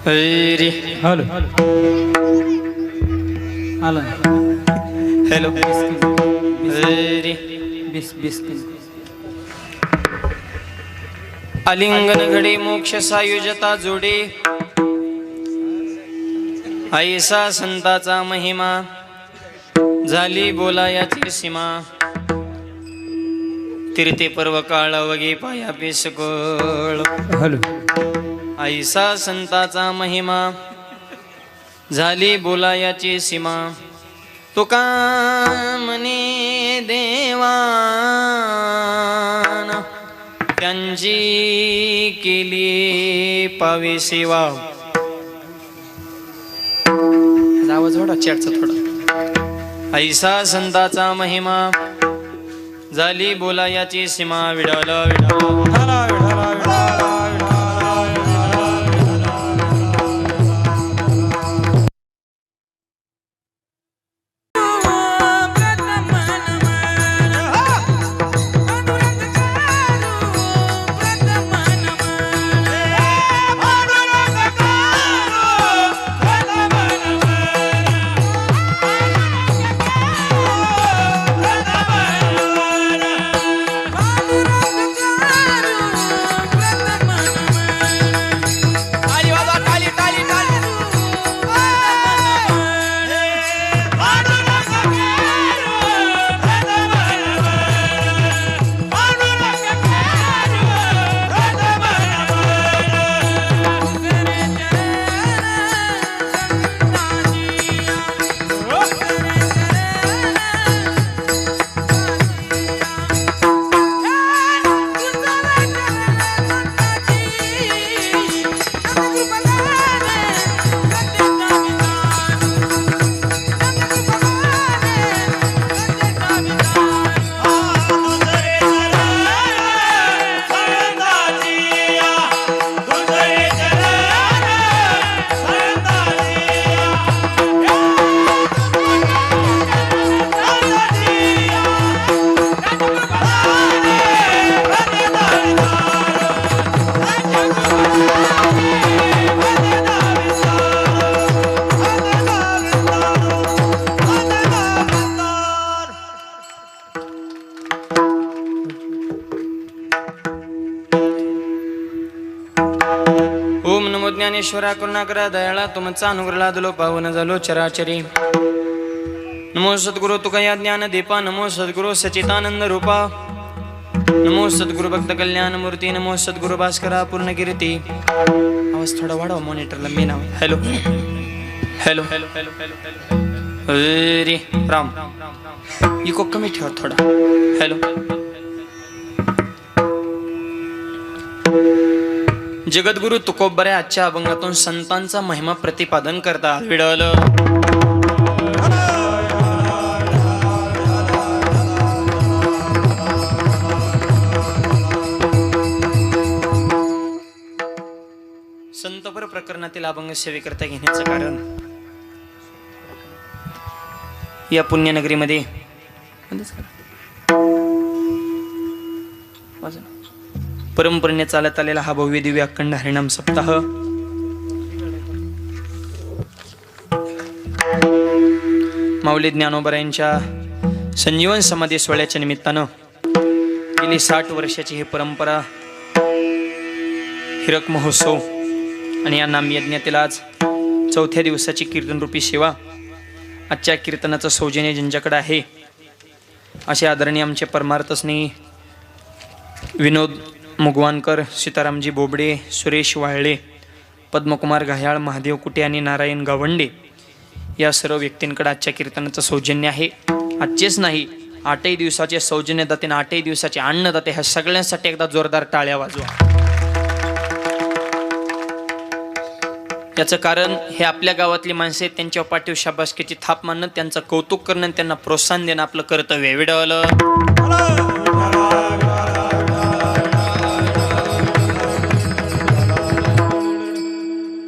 रे hello आला hello रे बिस बिस आलिंगन घडे मोक्ष सायुजता जोडे ऐसा संताचा महिमा झाली बोलायाची सीमा तीर्थे पर्व काळ वगे पाया पेसकळ हॅलो ऐसा संताचा महिमा झाली बोलायाची सीमा तुका म्हणे देवान त्यांची केली पावे सेवा. आवाज थोडा चॅटचा थोडा. ऐसा संताचा महिमा झाली बोलायाची सीमा. विडाल विडाल ओम नमो ज्ञानेश्वरा करुणाकरा दयाळा तुमचा अनुग्रह लादलो पावन झालो चराचरी. नमो सद्गुरु तुकया ज्ञान दीपा. नमो सद्गुरु सचितानंद रूपा. नमो सद्गुरु भक्त कल्याण मूर्ती. नमो सद्गुरु भास्करा पूर्ण कीर्ती. आवाज थोडा वाढव मॉनिटरला मी नाव. Hello hello hello hello hello रे राम इको कमी ठेवा थोडा. हॅलो जगद्गुरु तुकोबरे आजच्या अभंगातून संतांचा महिमा प्रतिपादन करतात. विडल संतपर प्रकरणातील अभंग सेवेकरता घेण्याचं कारण या पुण्यनगरीमध्ये परंपरेने चालत आलेला हा भव्य दिव्य अखंड हरिनाम सप्ताह माऊली ज्ञानोबा यांच्या संजीवन समाधी सोहळ्याच्या निमित्तानं गेली 60 वर्षाची ही परंपरा हिरक महोत्सव आणि या नामयज्ञातील आज 4थ्या दिवसाची कीर्तनरूपी सेवा. आजच्या कीर्तनाचं सौजन्य ज्यांच्याकडे आहे असे आदरणीय आमचे परमार्थ स्नेही विनोद मुगवानकर, सीतारामजी बोबडे, सुरेश वाळले, पद्मकुमार घायाळ, महादेव कुटे आणि नारायण गावंडे या सर्व व्यक्तींकडे आजच्या कीर्तनाचं सौजन्य आहे. आजचेच नाही 8 दिवसाचे सौजन्यदाते, 8 दिवसाचे अन्नदाते, ह्या सगळ्यांसाठी एकदा जोरदार टाळ्या वाजवा. याचं कारण हे आपल्या गावातली माणसे आहेत, त्यांच्या पाठीव शाबासकीची थाप मानणं, त्यांचं कौतुक करणं, त्यांना प्रोत्साहन देणं आपलं कर्तव्य. विडवलं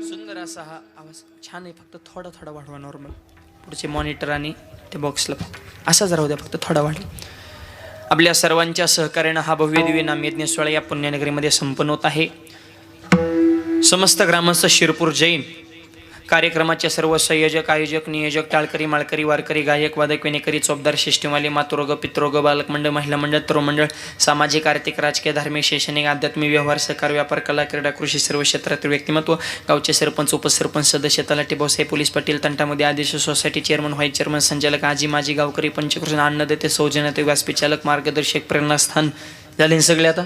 सुंदर असा हा आवाज छान आहे. फक्त थोडा थोडा वाढवा नॉर्मल. पुढचे मॉनिटर आणि ते बॉक्सला असाच राहू द्या, फक्त थोडा वाढवा. आपल्या सर्वांच्या सहकार्यानं हा भव्य दिव्य नामयज्ञ सोहळा या पुण्यनगरीमध्ये संपन्न होत आहे. समस्त ग्रामस्थ शिरपूर जैन, कार्यक्रमाचे सर्व संयोजक, आयोजक, नियोजक, टाळकरी, माळकरी, वारकरी, गायक, वादक, विनेकरी, चोपदार, शिष्टीमाली, मातृग, पितृग, बालक मंडळ, महिला मंडळ, तरुण मंडळ, सामाजिक, आर्थिक, राजकीय, धार्मिक, शैक्षणिक, आध्यात्मिक, व्यवहार, सहकार, व्यापार, कला, क्रीडा, कृषी, सर्व क्षेत्रातील व्यक्तिमत्व, गावचे सरपंच, उपसरपंच, सदस्य, तलाठी, भाऊसाहेब, पोलीस पाटील, तंटामध्ये आदेश, सोसायटी चेअरमन, व्हाईस चेअरमन, संचालक, आजी माजी, गावकरी, पंचकृष्ण, अन्नदेते, सौजन्यते, व्यासपीचालक, मार्गदर्शक, प्रेरणास्थान झाले सगळे. आता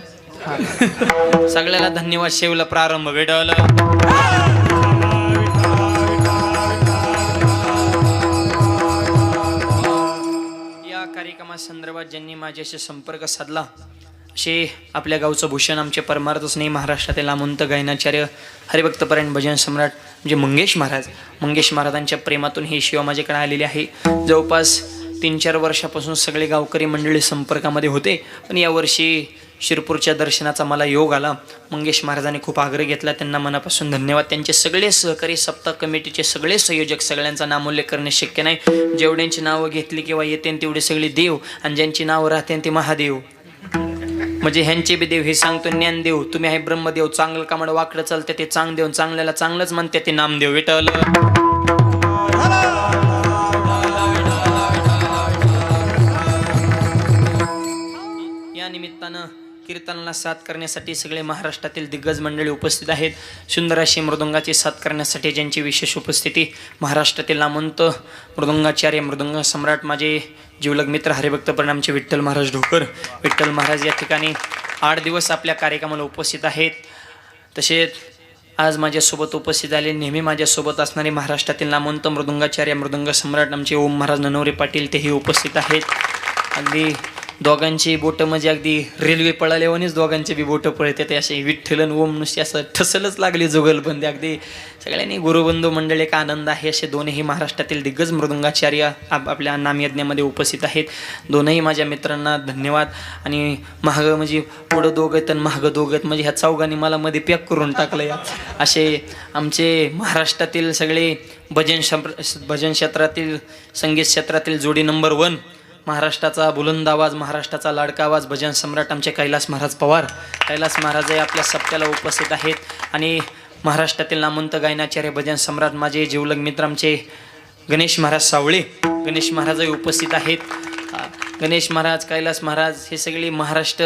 सगळ्याला धन्यवाद. शेवला प्रारंभ भेटवला. या कार्यक्रमासंदर्भात ज्यांनी माझ्याशी संपर्क साधला असे आपल्या गावचं भूषण, आमचे परमार्थ स्नेही महाराष्ट्रातील नामवंत गायनाचार्य, हरिभक्तपरायण, भजन सम्राट म्हणजे मंगेश महाराजांच्या प्रेमातून ही शिवा माझ्याकडे आलेली आहे. जवळपास 3-4 वर्षापासून सगळे गावकरी मंडळी संपर्कामध्ये होते, पण यावर्षी शिरपूरच्या दर्शनाचा मला योग आला. मंगेश महाराजांनी खूप आग्रह घेतला, त्यांना मनापासून धन्यवाद. त्यांचे सगळे सहकारी, सप्ताह कमिटीचे सगळे संयोजक, सगळ्यांचा नामोल्लेख करणे शक्य नाही. जेवढ्यांची नावं घेतली किंवा येते तेवढे सगळे देव, आणि ज्यांची नावं राहते ते महादेव. म्हणजे ह्यांचे बी देव हे सांगतो ज्ञानदेव, तुम्ही आहे ब्रह्मदेव, चांगलं कामड वाकडं चालते ते चांगदेव, चांगल्याला चांगलंच म्हणते ते नामदेव. विठ्ठल या निमित्तानं कीर्तनाला साथ करण्यासाठी सगळे महाराष्ट्रातील दिग्गज मंडळी उपस्थित आहेत. सुंदर अशी मृदुंगाची साथ करण्यासाठी ज्यांची विशेष उपस्थिती, महाराष्ट्रातील नामवंत मृदुंगाचार्य, मृदुंग सम्राट, माझे जीवलग मित्र, हरिभक्तपरायण आमचे विठ्ठल महाराज ढोकर. विठ्ठल महाराज या ठिकाणी 8 दिवस आपल्या कार्यक्रमाला उपस्थित आहेत. तसेच आज माझ्यासोबत उपस्थित झाले, नेहमी माझ्यासोबत असणारे महाराष्ट्रातील नामवंत मृदुंगाचार्य, मृदुंग सम्राट आमचे ओम महाराज ननवरे पाटील, तेही उपस्थित आहेत. अगदी दोघांची बोटं म्हणजे अगदी रेल्वे पळाल्यावानीच दोघांचे बी बोटं पळते ते असे. विठ्ठलन ओम नुसते असं ठसलच लागली जुगलबंदी. अगदी सगळ्यांनी गुरुबंधू मंडळ एक आनंद आहे. असे दोनही महाराष्ट्रातील दिग्गज मृदुंगाचार्य आपल्या नामयज्ञामध्ये उपस्थित आहेत. दोनही माझ्या मित्रांना धन्यवाद. आणि महाग म्हणजे पुढं दोघं आहेत आणि महागं दोघं आहेत, म्हणजे ह्या चौघांनी मला मध्ये पॅक करून टाकलं या. असे आमचे महाराष्ट्रातील सगळे भजन क्षेत्रातील, संगीत क्षेत्रातील जोडी नंबर 1, महाराष्ट्राचा बुलंद आवाज, महाराष्ट्राचा लाडका आवाज, भजन सम्राट आमचे कैलास महाराज पवार. कैलास महाराज हे आपल्या सप्त्याला उपस्थित आहेत. आणि महाराष्ट्रातील नामवंत गायनाचार्य, भजन सम्राट माझे जीवलग मित्र आमचे गणेश महाराज सावळे, गणेश महाराजही उपस्थित आहेत. गणेश महाराज, कैलास महाराज हे सगळे महाराष्ट्र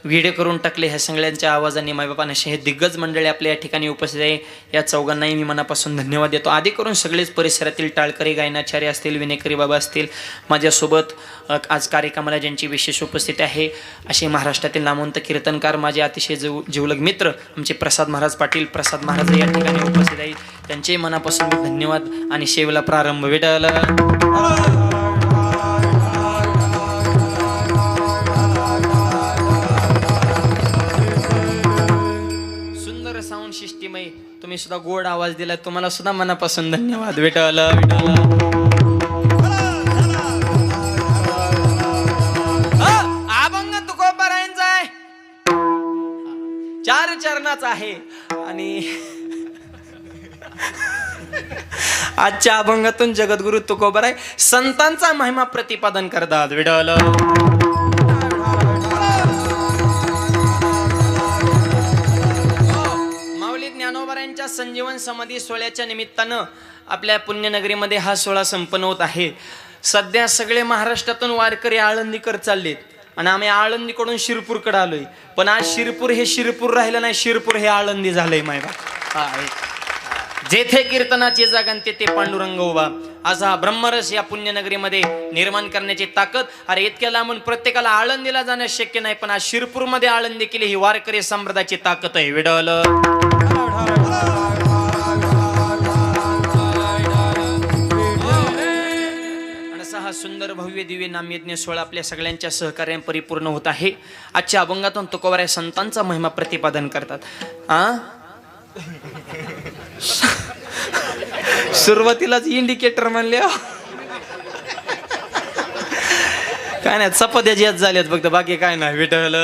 व्हिडिओ करून टाकले ह्या सगळ्यांच्या आवाजाने. मायबापांना हे दिग्गज मंडळी आपल्या या ठिकाणी उपस्थित आहे. या चौघांनाही मी मनापासून धन्यवाद देतो. आधी करून सगळेच परिसरातील टाळकरी, गायनाचार्य असतील, विनेकरी बाबा असतील, माझ्यासोबत आज कार्यक्रमाला ज्यांची विशेष उपस्थिती आहे असे महाराष्ट्रातील नामवंत कीर्तनकार, माझे अतिशय जीवलग मित्र आमचे प्रसाद महाराज पाटील, प्रसाद महाराज या ठिकाणी उपस्थित आहेत. त्यांचेही मनापासून धन्यवाद. आणि शेवला प्रारंभ भेटायला. साऊंड सिस्टीमही तुम्ही सुद्धा गोड आवाज दिला, तुम्हाला सुद्धा मनापासून धन्यवाद. विठ्ठल विठ्ठल. अभंग तुकोबारायांचा आहे, 4 चरणाचा आहे. आणि आजच्या अभंगातून जगद्गुरु तुकोबाराय संतांचा महिमा प्रतिपादन करतात. विठ्ठल ज्ञानोबारायांच्या संजीवन समाधी सोहळ्याच्या निमित्तानं आपल्या पुण्यनगरीमध्ये हा सोहळा संपन्न होत आहे. सध्या सगळे महाराष्ट्रातून वारकरी आळंदीकर चाललेत आणि आम्ही आळंदीकडून शिरपूरकडे आलोय. पण आज शिरपूर हे शिरपूर राहिलं नाही, शिरपूर हे आळंदी झालंय. मायबा जेथे कीर्तनाची जागा तेथे पांडुरंग उभा, असा हा ब्रह्मरस या पुण्यनगरीमध्ये निर्माण करण्याची ताकद. अरे इतक्या लांबून प्रत्येकाला आळंदीला जाणं शक्य नाही, पण आज शिरपूरमध्ये आळंदी केली ही वारकरी संप्रदायाची ताकद आहे. विडल हा सुंदर भव्य दिव्य नामयज्ञ सोहळा आपल्या सगळ्यांच्या सहकार्याने परिपूर्ण होत आहे. आजच्या अभंगातून तुकोबाराय संतांचा महिमा प्रतिपादन करतात. सुरुवातीलाच इंडिकेटर म्हणले काय नाही, चपात्या ज्यात झाल्यात फक्त, बाकी काय नाही. विठ्ठल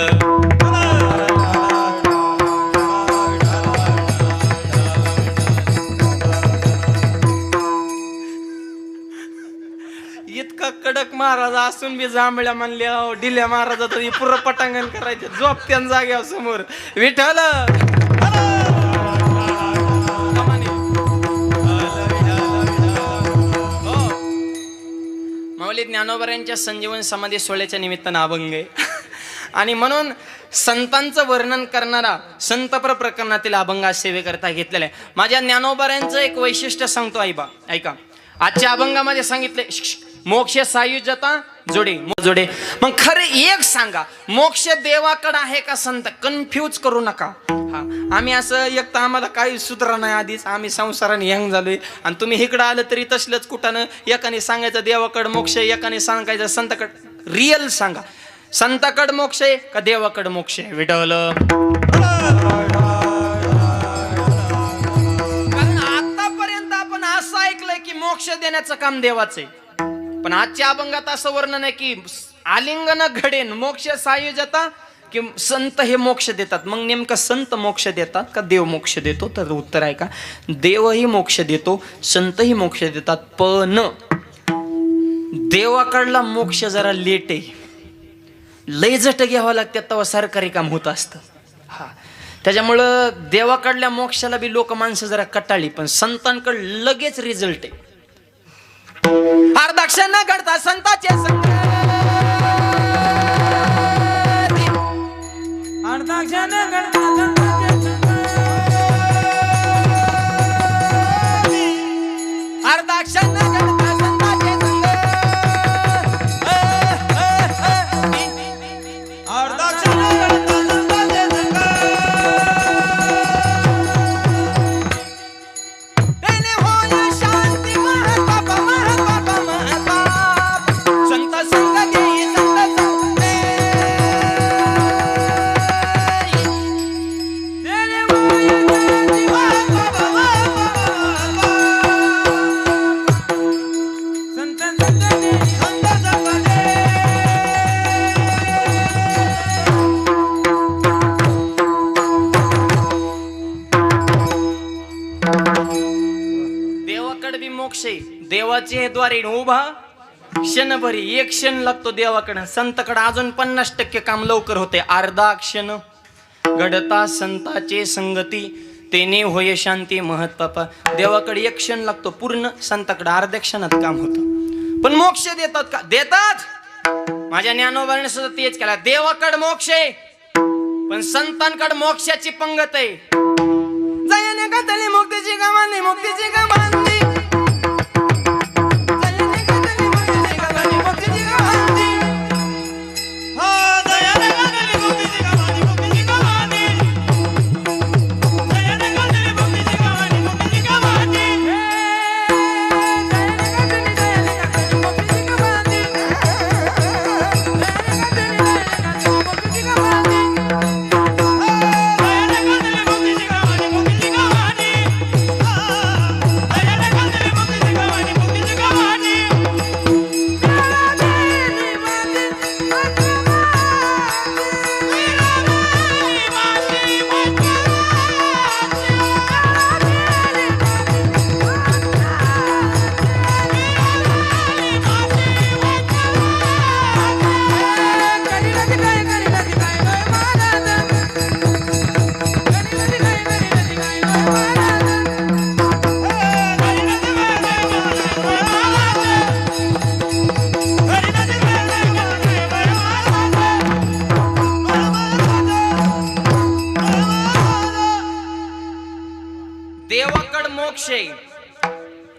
इतका कडक महाराज असून बी जांभळ्या म्हणल्या डिल्या महाराजा तरी पुरं पटांगण करायचे, झोपत्यान जाग्या समोर. विठ्ठल ज्ञानोबरांच्या संजीवन समाधी सोहळ्याच्या निमित्तानं अभंग आहे आणि म्हणून संतांचं वर्णन करणारा संतपर प्रकरणातील अभंग आज सेवेकरता घेतलेला आहे. माझ्या ज्ञानोबरांचं एक वैशिष्ट्य सांगतो आईबा, ऐका. आजच्या अभंगामध्ये सांगितले मोक्ष सायुज्यता जोडे जोडे. मग खरे एक सांगा, मोक्ष देवाकडे आहे का संत? कन्फ्यूज करू नका. हा, आम्ही असं एक तर आम्हाला काही सुधरा नाही, आधीच आम्ही संसाराने यंग झालोय आणि तुम्ही इकडं आलं तरी तसलंच कुठानं. एकाने सांगायचं देवाकडं मोक्ष, एकाने सांगायचं संताकडं. रिअल सांगा, संताकडं मोक्ष आहे का देवाकडं मोक्ष आहे? विठ्ठल. कारण आतापर्यंत आपण असं ऐकलंय की मोक्ष देण्याचं काम देवाचं आहे, पण आजच्या अभंगात असं वर्णन आहे की आलिंगन घडेन मोक्ष सायुज्यता, की संत हे मोक्ष देतात. मग नेमकं संत मोक्ष देतात का देव मोक्ष देतो? तर उत्तर आहे का, देवही मोक्ष देतो, संतही मोक्ष देतात, पण देवाकडला मोक्ष जरा लेट आहे, लय जट घ्यावं लागतात तेव्हा सरकारी काम होत असतं. हा, त्याच्यामुळं देवाकडल्या मोक्षाला बी लोक माणसं जरा कटाळी, पण संतांकडे लगेच रिझल्ट आहे. अर्धाक्ष न घडता संताचे संग, अर्धाक्ष न घडता संताचे संग, अर्धाक्ष न घडता संताचे संग, अर्धाक्ष न घडता संताचे संग. तेने होय शांती महत्त्व संत संग घेई संत संग दे. तेने होय शांती महत्त्व संत संग घेई संत संग दे. देवाकडे बी मोक्ष आहे, देवाचे द्वारे उभा क्षणभरी, एक क्षण लागतो देवाकडे. संताकडे अजून 50% काम लवकर होते. अर्धा क्षण घडता संताचे संगती, तेने होय शांती महत्पापा. देवाकडे एक क्षण लागतो, पूर्ण संताकडे अर्ध्या क्षणात काम होतं. पण मोक्ष देतात का? देतात. माझ्या ज्ञानोबाने सुद्धा तेच केला. देवाकडे मोक्ष आहे, पण संतांकडे मोक्षाची पंगत आहे. जयाने गातली मुक्तीची गमानी, मुक्तीची गमानी,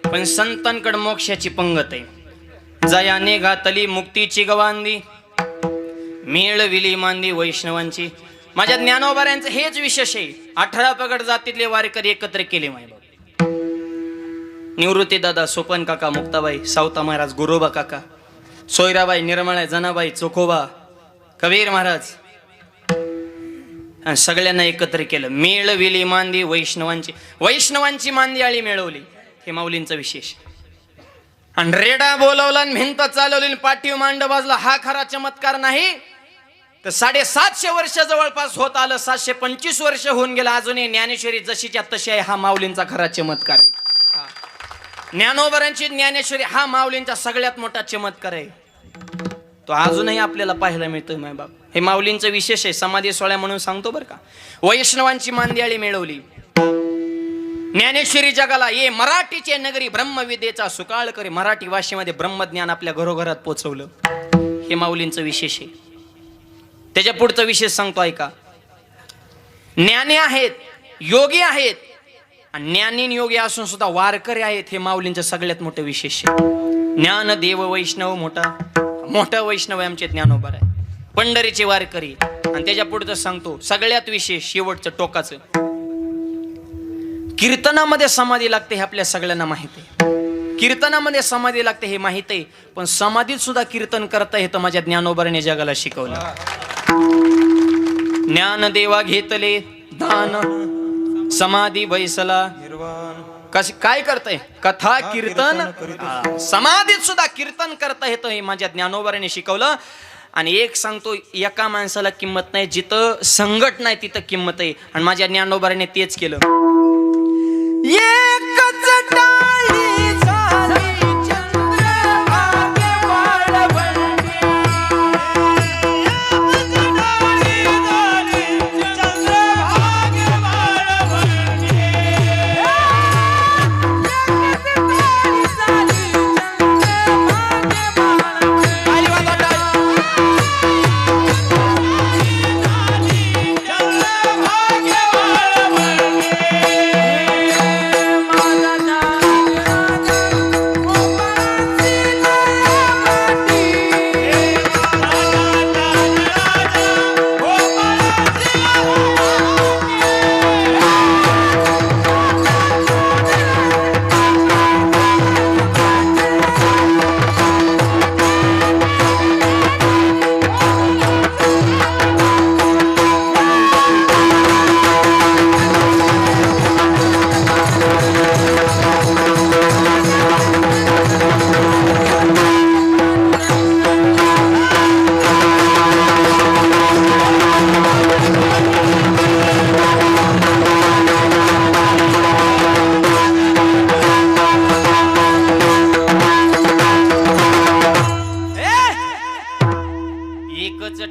पण संतांकडे मोक्षाची पंगत आहे. जयाने घातली मुक्तीची गवांदी, मिळविली मांदी वैष्णवांची. माझ्या ज्ञानोबाऱ्यांचं हेच विशेष आहे. 18 पगड जातीतले वारकरी एकत्र केले. मायबाप निवृत्ती दादा, सोपन काका, मुक्ताबाई, सावता महाराज, गुरोबा काका, सोयराबाई, निर्मळा, जनाबाई, चोखोबा, कबीर महाराज, सगळ्यांना एकत्र केलं. मिळविली मांदी वैष्णवांची. वैष्णवांची मांदी आळी मिळवली, हे माऊलींचं विशेष. आणि रेडा बोलवला, भिंत चालवली, पाठीव मांड बाजला. हा खरा चमत्कार नाही तर 750 वर्ष जवळपास होत आलं. 725 वर्ष होऊन गेलं, अजूनही ज्ञानेश्वरी जशीच्या तशी आहे. हा माऊलींचा खरा चमत्कार आहे. ज्ञानोबरांची ज्ञानेश्वरी हा माऊलींचा सगळ्यात मोठा चमत्कार आहे. तो अजूनही आपल्याला पाहायला मिळतोय. माय बाप, हे माऊलींचं विशेष आहे. समाधी सोहळा म्हणून सांगतो बरं का. वैष्णवांची मांदियाळी मिळवली. ज्ञानेश्वरी जगाला ये मराठीचे नगरी ब्रह्मविद्येचा सुकाळ करे. मराठी भाषेमध्ये ब्रह्मज्ञान आपल्या घरोघरात पोचवलं. हे माऊलींचं विशेष आहे. त्याच्या पुढचं विशेष सांगतो ऐका. ज्ञानी आहेत, योगी आहेत, आणि ज्ञानी योगी असून सुद्धा वारकरी आहेत. हे माऊलींचं सगळ्यात मोठं विशेष आहे. ज्ञान देव वैष्णव मोठा वैष्णव आहे आमचे ज्ञानोबा आहे. पंढरीचे वारकरी. आणि त्याच्या पुढचं सांगतो सगळ्यात विशेष शेवटचं टोकाचं. कीर्तनामध्ये समाधी लागते हे आपल्या सगळ्यांना माहित आहे. कीर्तनामध्ये समाधी लागते हे माहित आहे. पण समाधीत सुद्धा कीर्तन करता येतं माझ्या ज्ञानोबाने जगाला शिकवलं. ज्ञान देवा घेतले दान समाधी बैसला काय करताय कथा कीर्तन. समाधीत सुद्धा कीर्तन करता येतं हे माझ्या ज्ञानोबाने शिकवलं. आणि एक सांगतो एका माणसाला किंमत नाही, जिथं संकट नाही तिथं किंमत आहे. आणि माझ्या ज्ञानोबाने तेच केलं. एकच टाळी झाली चंद्रभागे वाळवंटी. एकच टाळी झाली चंद्रभागे वाळवंटी. एकच टाळी झाली चंद्रभागे वाळवंटी.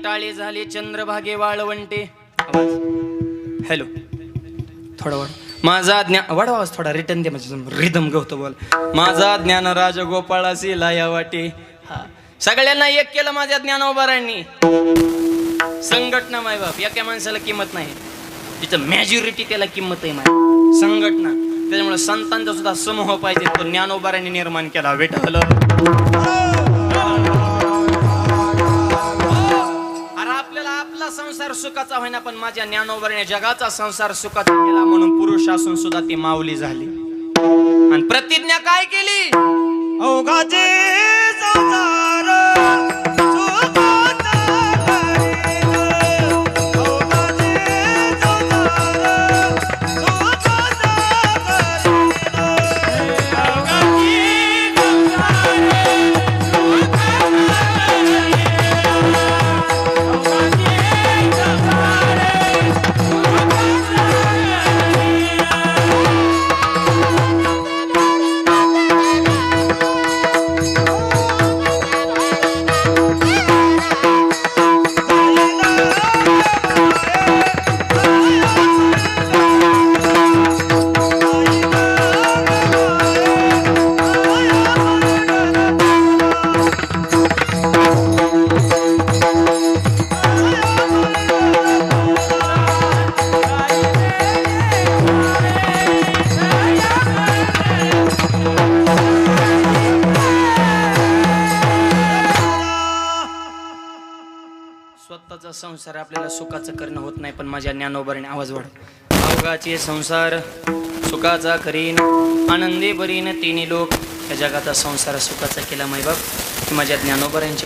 टाळी झाली चंद्रभागे वाळवंटे. हॅलो थोडा वाढ माझा ज्ञान वाढवा आवाज थोडा रिटर्न दे म्हणजे रिदम गवतो बोल. माझा ज्ञान राज गोपाळासी लाया वाटे. हा सगळ्यांना एक केलं माझ्या ज्ञानोबारांनी. संघटना माय बाप एका माणसाला किंमत नाही, जिथं मॅज्युरिटी त्याला किंमत आहे माय संघटना. त्याच्यामुळे संतांचा सुद्धा समूह पाहिजे तो ज्ञानोबारांनी निर्माण केला. विठ्ठल संसार सुखाचा होईना पण माझ्या ज्ञानोबाने जगाचा संसार सुखाचा केला. म्हणून पुरुष असून सुद्धा ती माऊली झाली. आणि प्रतिज्ञा काय केली. अवघाचे संसार सुखाचा करील. अवघाचे संसार सुखाचा करील. अवघाचे स्वतःचा संसार आपल्याला सुखाचं करणं होत नाही पण माझ्या ज्ञानोबाने आवाज वाढ. अवघाचे संसार सुखाचा करीन आनंदी बरीन तिन्ही लोक. या जगाचा संसार सुखाचा केला मायबाप. माझ्या ज्ञानोबारांची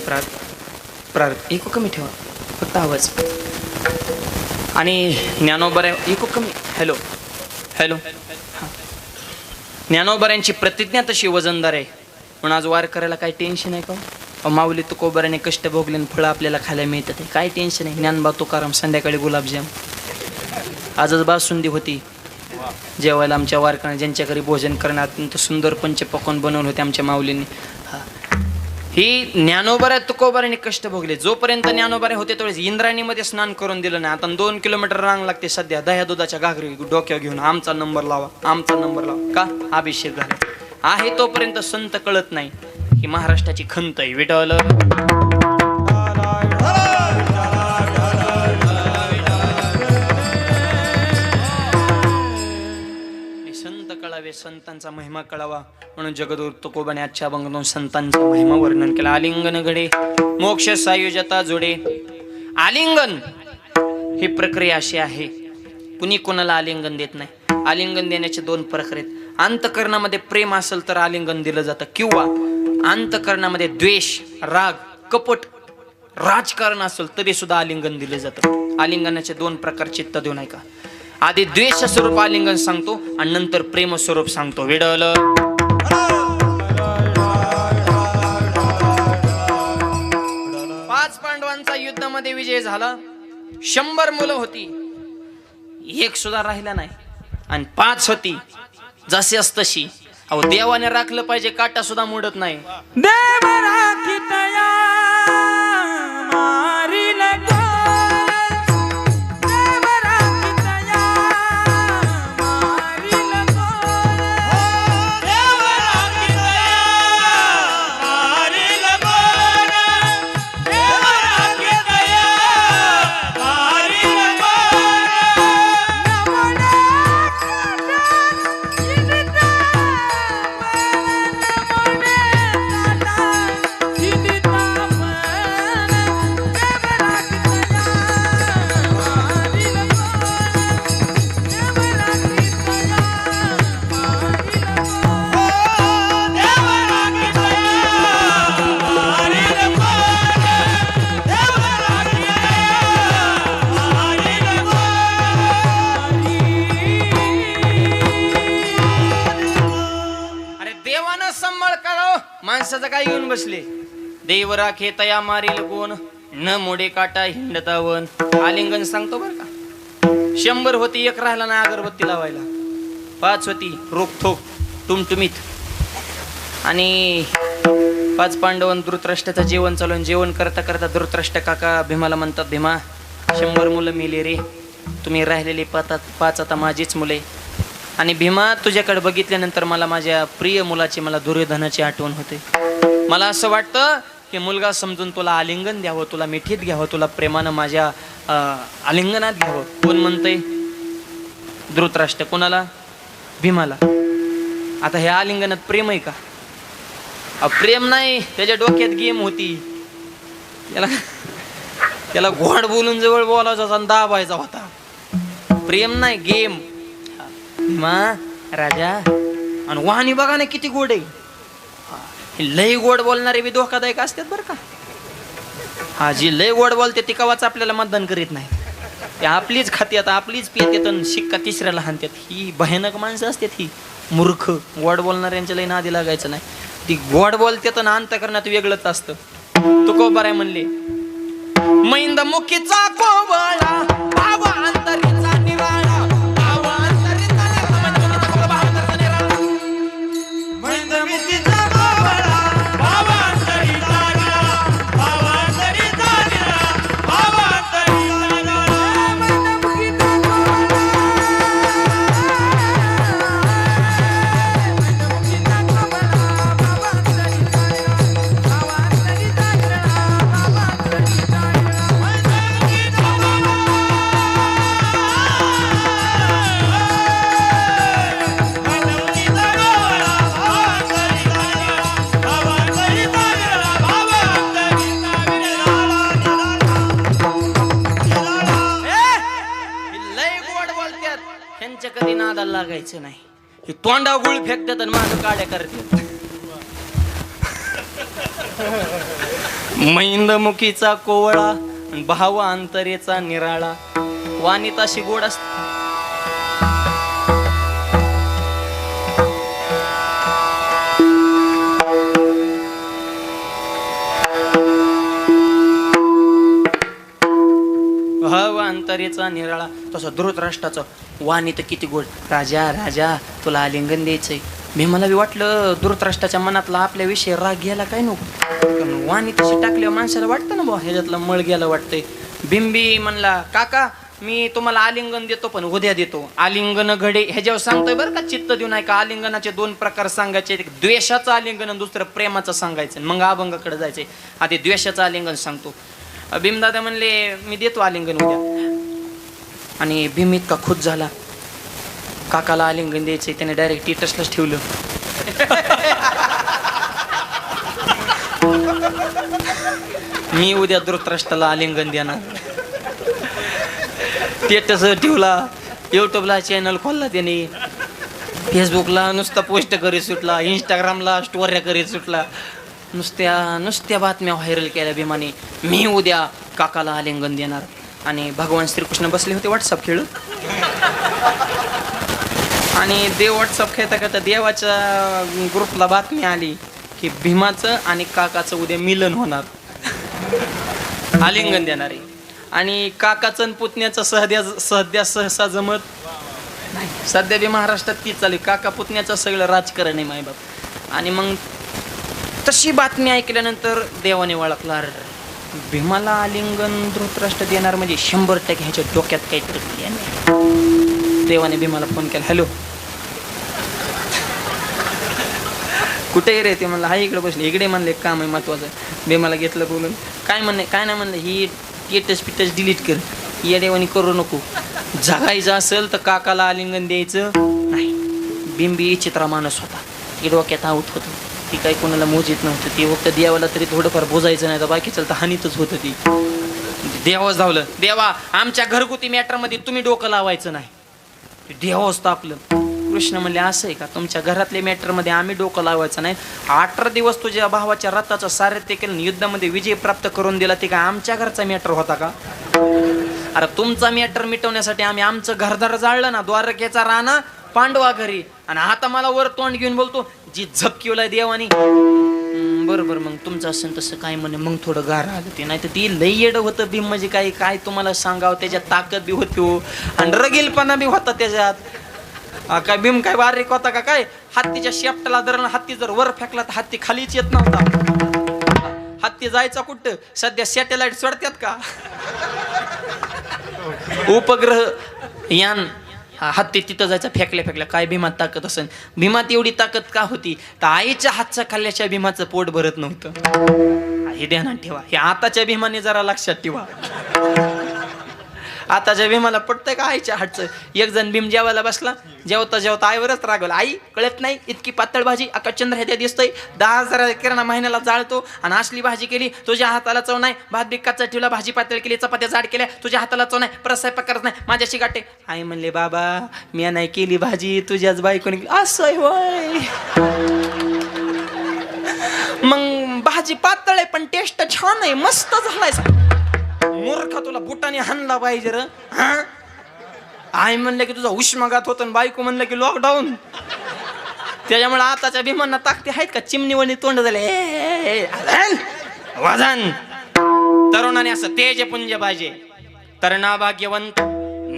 इको कमी ठेवा फक्त आवाज. आणि ज्ञानोबारा इको कमी. हॅलो हॅलो हां ज्ञानोबारांची प्रतिज्ञा तशी वजनदार आहे. म्हणून आज वार करायला काही टेन्शन आहे का. माऊली तुकोबाराने कष्ट भोगले फळं आपल्याला खायला मिळतात. काय टेन्शन आहे. ज्ञानबा तुकाराम संध्याकाळी गुलाबजाम. आजच बासुंदी होती जेवायला आमच्या वारकऱ्यांना ज्यांच्या घरी भोजन करण्यात अत्यंत सुंदर पंचपक्वान्न बनवले होते आमच्या माऊलींनी. हा ही ज्ञानोबाऱ्या तुकोबाऱ्याने कष्ट भोगले. जोपर्यंत ज्ञानोबाऱ्या होते तेवढेच इंद्रायणीमध्ये स्नान करून दिलं नाही. आता 2 किलोमीटर रांग लागते सध्या दह्या दुधाच्या घागरी डोक्यावर घेऊन आमचा नंबर लावा, आमचा नंबर लावा. का? अभिषेक झाला आहे तोपर्यंत संत कळत नाही ही महाराष्ट्राची खंत आहे. विठ्ठल संत कळावे, संतांचा महिमा कळावा म्हणून जगद्गुरु तुकोबाने आजच्या अभंगातून संतांचा महिमा वर्णन केला. आलिंगन घडे मोक्ष सायुजता जोडे. आलिंगन ही प्रक्रिया अशी आहे, कुणी कोणाला आलिंगन देत नाही. आलिंगन देण्याचे 2 प्रकार आहेत. अंतःकरणामध्ये प्रेम असेल तर आलिंगन दिलं जातं, किंवा अंतःकरणामध्ये द्वेष, राग, कपट, राजकारण असेल तरी सुद्धा आलिंगन दिले जातं. आलिंगनाचे 2 प्रकार चित्त देऊ नये का. आधी द्वेष स्वरूप आलिंगन सांगतो आणि नंतर प्रेम स्वरूप सांगतो. विडल 5 पांडवांचा युद्धामध्ये विजय झाला. 100 मुलं होती, एक सुद्धा राहिला नाही. आणि 5 होती जशी तशी. अहो देवाने राखलं पाहिजे, काटा सुद्धा मोडत नाही. देव राखितया मारील गो. माणसाचं काय येऊन बसले. देव राखे तया मारील कोण, न मोडे काटा हिंडता वन. आलिंगन सांगतो बर का. 100 होती, एक राहिला ना अगरबत्ती लावायला. 5 होती रोखोक टुमटुमीत. आणि 5 पांडवन धृतराष्ट्राचं जेवण चालून जेवण करता करता धृतराष्ट्र काका भीमाला म्हणतात, भीमा 100 मुलं मेली रे, तुम्ही राहिलेली 5 आता माझीच मुले. आणि भीमा तुझ्याकडे बघितल्यानंतर मला माझ्या प्रिय मुलाची, मला दुर्योधनाची आठवण होते. मला असं वाटतं की मुलगा समजून तुला आलिंगन द्यावं, तुला मिठीत घ्यावं, तुला प्रेमानं माझ्या आलिंगनात घ्यावं. कोण म्हणतंय? धृतराष्ट्र. कोणाला? भीमाला. आता हे आलिंगनात प्रेम आहे का? प्रेम नाही, त्याच्या डोक्यात गेम होती. त्याला घोड बोलून जवळ बोलायचा आणि दाबायचा होता. प्रेम नाही, गेम. भीमा राजा. आणि वाहनी बघा ना किती गोड आहे. लय गोड बोलणारे बी धोकादायक असतात बरं का. हा जी लय गोड बोलते ती कवाच आपल्याला मतदान करीत नाही. ते आपलीच खात्यात, आपलीच पितात आणि शिक्का तिसऱ्याला हाणतात. ही भयानक माणसं असतात, ही मूर्ख. गोड बोलणाऱ्यांच्या लय नादी लागायचं नाही. ती गोड बोलतात आणि अंतःकरणात वेगळंच असतं. तुकोबाराय म्हणले, मैंद मुखीचा कोवळा भाव अंतरीचा निराळा. कधी नादाला लागायचं नाही. हे तोंडा गुळ फेकतात आणि माझं काड्या करतात. मैंदमुखीचा कोवळा भाव अंतरेचा निराळा. वाणीताशी गोड असते. भाव अंतरेचा निराळा. तसं धृतराष्ट्राचं वाणी तर किती गोड. राजा राजा तुला आलिंगन द्यायचंय. भीमाला बी वाटलं धृतराष्ट्राच्या मनातला आपल्याविषयी राग गेला काय नको, वाणी तशी टाकल्यावर माणसाला वाटतं ना बा ह्याच्यातला मळ गेला वाटतंय. बिंबी म्हणला काका मी तुम्हाला आलिंगन देतो पण उद्या देतो. आलिंगन घडे ह्याच्यावर सांगतोय बरं का, चित्त देऊन ऐका. आलिंगनाचे 2 प्रकार सांगायचे, एक द्वेषाचं आलिंगन आणि दुसरं प्रेमाचं सांगायचं. मग अभंगाकडे जायचे. आधी द्वेषाचं आलिंगन सांगतो. भीमदादा म्हणले मी देतो आलिंगन उद्या. आणि भीम इतका खुश झाला, काकाला आलिंगन द्यायचंय, त्याने डायरेक्ट स्टेटसलाच ठेवलं. मी उद्या धृतराष्ट्राला आलिंगन देणार. स्टेटस ठेवला, युट्यूबला चॅनल खोलला त्याने, फेसबुकला नुसता पोस्ट करीत सुटला, इंस्टाग्रामला स्टोऱ्या करीत सुटला. नुसत्या बातम्या व्हायरल केल्या भीमाने. मी उद्या काकाला आलिंगन देणार. आणि भगवान श्रीकृष्ण बसले होते व्हॉट्सअप खेळत. आणि देव व्हॉट्सअप खेळता खेळता देवाच्या ग्रुपला बातमी आली की भीमाचं आणि काकाचं उद्या मिलन होणार, आलिंगन देणारे. आणि काकाचं आणि पुतण्याचं सध्या सहसा जमत नाही. सध्या बी महाराष्ट्रात तीच चालू, काका पुतण्याचं सगळं राजकारण आहे मायबाप. आणि मग तशी बातमी ऐकल्यानंतर देवाने ओळखला, भीमाला आलिंगन धृतराष्ट्र देणार म्हणजे 100% ह्याच्या डोक्यात काहीतरी नाही. देवाने भीमाला फोन केला, हॅलो कुठे रे? ते म्हणलं हा इकडे बसले. इकडे म्हणले काम आहे महत्वाचं. भीमाला घेतलं बोलून, काय नाही म्हणलं, ही स्टेटस डिलीट कर, या देवानी करू नको. जगायचं असेल तर काकाला आलिंगन द्यायचं नाही. बिंबी चित्रा माणूस होता, ती डोक्यात आऊत होतं. ती काही कोणाला मोजीत नव्हतं. ती फक्त देवाला तरी थोडंफार बोजायचं नाही तर बाकी चालतं हानीतच होतं. ती देवाच धावलं, देवा आमच्या घरगुती मॅटरमध्ये तुम्ही डोकं लावायचं नाही. देवाच तापलं. कृष्ण म्हणले असं आहे का, तुमच्या घरातल्या मॅटरमध्ये आम्ही डोकं लावायचं नाही. 18 दिवस तुझ्या भावाच्या रथाचं सारथ्य केलं, युद्धामध्ये विजय प्राप्त करून दिला, ते काय आमच्या घरचा मॅटर होता का? अरे तुमचा मॅटर मिटवण्यासाठी आम्ही आमचं घरदार जाळलं ना, द्वारकेचा राणा पांडवा घरी. आणि आता मला वर तोंड घेऊन बोलतो जी झपकीवलाय देवानी. बरोबर मग तुमचं असेल तसं काय म्हणे. मग थोडं गार आलं ते, नाही तर ती लई येडं होतं भीम. म्हणजे काय तुम्हाला सांगावं, त्याच्यात ताकद बी होती हो आणि रगीलपणा बी होता त्याच्यात. काय भीम काय बारीक होता का काय? हत्तीच्या शेपटाला धरलं, हत्ती जर वर फेकला तर हत्ती खालीच येत नव्हता. हत्ती जायचा कुठं? सध्या सॅटेलाइट सोडतात का? उपग्रह यान हत्ती तिथं जायचं, फेकल्या काय भीमात ताकद असेल. भीमात एवढी ताकद का होती तर आईच्या हातचा खाल्ल्याच्या भीमाचं पोट भरत नव्हतं. हे ध्यानात ठेवा. हे आताच्या भीमाने जरा लक्षात ठेवा. आताच्या भीमाला पडतंय का आईच्या हातचं? एक जण भीम जेवायला बसला, जेवता आईवरच रागवला, आई कळत नाही इतकी पातळ भाजी चंद्र ह्याच्या दिसतंय, 10,000 किराणा महिन्याला जाळतो आणि असली भाजी केली, तुझ्या हाताला चव नाही. भात बी कच्चा ठेवला, भाजी पातळ केली, चपात्या जाड केल्या, तुझ्या हाताला चव नाही, परत स्वयंपाक करत नाही, माझ्याशी गाठे. आई म्हणले बाबा मी नाही केली भाजी, तुझ्याच बायकोने केली. असं होय. मग भाजी पातळ आहे पण टेस्ट छान आहे, मस्त झालाय. मूर्ख तुला बुटाने हाणला पाहिजे र. आई म्हणलं की तुझा उष्माघात होतो, बायको म्हणलं की लॉकडाऊन. त्याच्यामुळे आताच्या भीमांना ताकदी आहेत का? चिमणीवणी तोंड झाले. वजन तरुणाने असं तेजपुंज पाहिजे. तरणा भाग्यवंत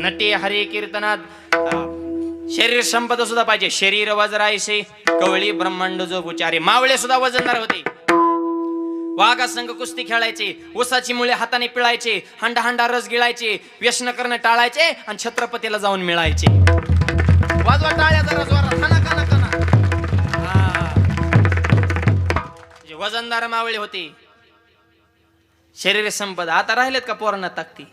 नटे हरे कीर्तनात शरीर संपदा सुद्धा पाहिजे. शरीर वजरायसे कवळी ब्रह्मांड जो गुचारे. मावळे सुद्धा वजनदार होते. वाघा संघ कुस्ती खेळायचे, ऊसाची मुळे हाताने पिळायचे, हांडा रस गिळायचे, व्यसन करणं टाळायचे आणि छत्रपतीला जाऊन मिळायचे. वाजवा टाळ्या जरा जोरात, खाना. वजनदार मावळे होते. शरीर संपदा. आता राहिलेत का पोरांना ताकदी?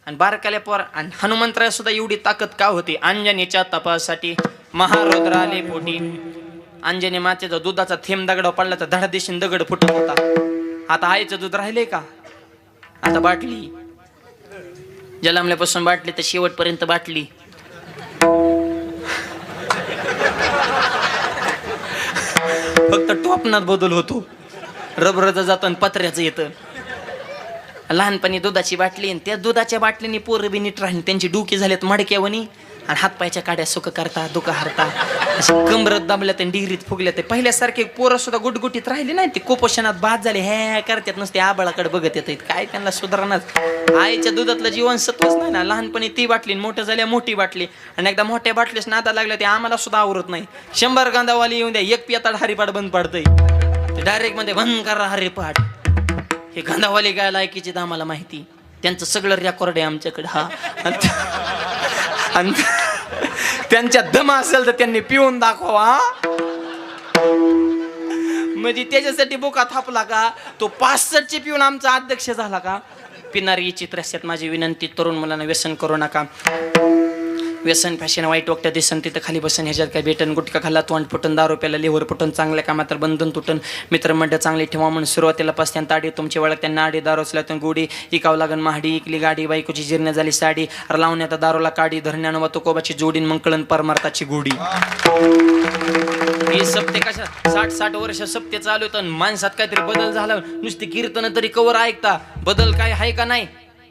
आणि बारकाल्या पोर. आणि हनुमंतराय सुद्धा एवढी ताकद का होती? अंजनीच्या तपासाठी महारुद्र आले पोटी. अंजनी मातेचा दुधाचा थेंब दगड पडला तर धडादिशीन दगड फुटत होता. आता आईचं दूध राहिले का? आता बाटली. जन्मल्यापासून बाटली तर शेवटपर्यंत बाटली. फक्त टोपणात बदल होतो. रबरचं जातं आणि पत्र्याचं येतं. लहानपणी दुधाची बाटली, आणि त्या दुधाच्या बाटलीने पोरं बी नीट राहिली. त्यांची डुकी झालेत मडक्यावणी. आणि हातपायच्या काड्या सुख करता दुखा हरता असे कमरत दाबल्या ते डिग्रीत फुगल्या ते पहिल्यासारखे पोरं सुद्धा गुटगुटीत राहिले नाही ते कुपोषणात बाद झाले हे करतात नसते आबाळाकडे बघत येत काय त्यांना सुधारणाच आईच्या दुधातलं जीवनसत्वच नाही ना लहानपणी ती बाटली मोठं झाल्या मोठी बाटली आणि एकदा मोठ्या बाटलीच नादा लागल्या ते आम्हाला सुद्धा आवरत नाही 100 गांधावाली येऊन द्या एक पियाताड हरिपाठ बंद पडतंय ते डायरेक्ट मध्ये बंद करा हरिपाठ हे गांधावाली काय लायकीचे तर आम्हाला माहिती त्यांचं सगळं रेकॉर्ड आहे आमच्याकडे हा आणि त्यांच्या दम असेल तर त्यांनी पिऊन दाखवा म्हणजे त्याच्यासाठी बोका थापला का तो 65 पिऊन आमचा अध्यक्ष झाला का पिणारी चित्र असतात माझी विनंती तरुण मुलांना व्यसन करू नका व्यसन फॅशन वाईट वक्त्या दिसन तिथं खाली बसन ह्याच्यात काय भेटन गुटखा खाल्ला तोंड फुटून दारू प्याला लिव्हर फुटून चांगल्या कामात तर बंधन तुटन मित्रमंडळ चांगले ठेवा म्हणून सुरुवातीला पास ताडी तुमची वळख त्यांना आडी दारोचल्यातून गोडी इकावं लागन महाडी इकली गाडी बायकोची जीर्ण झाली साडी लावण्यात दारूला काडी धरण्यानं वा तुकोबाची जोडीन मंकळन परमार्थाची गोडी हे सप्ते कशा 60 वर्ष सप्ते चालू होतं माणसात काहीतरी बदल झाला नुसती कीर्तन तरी कवर ऐकता बदल काय आहे का नाही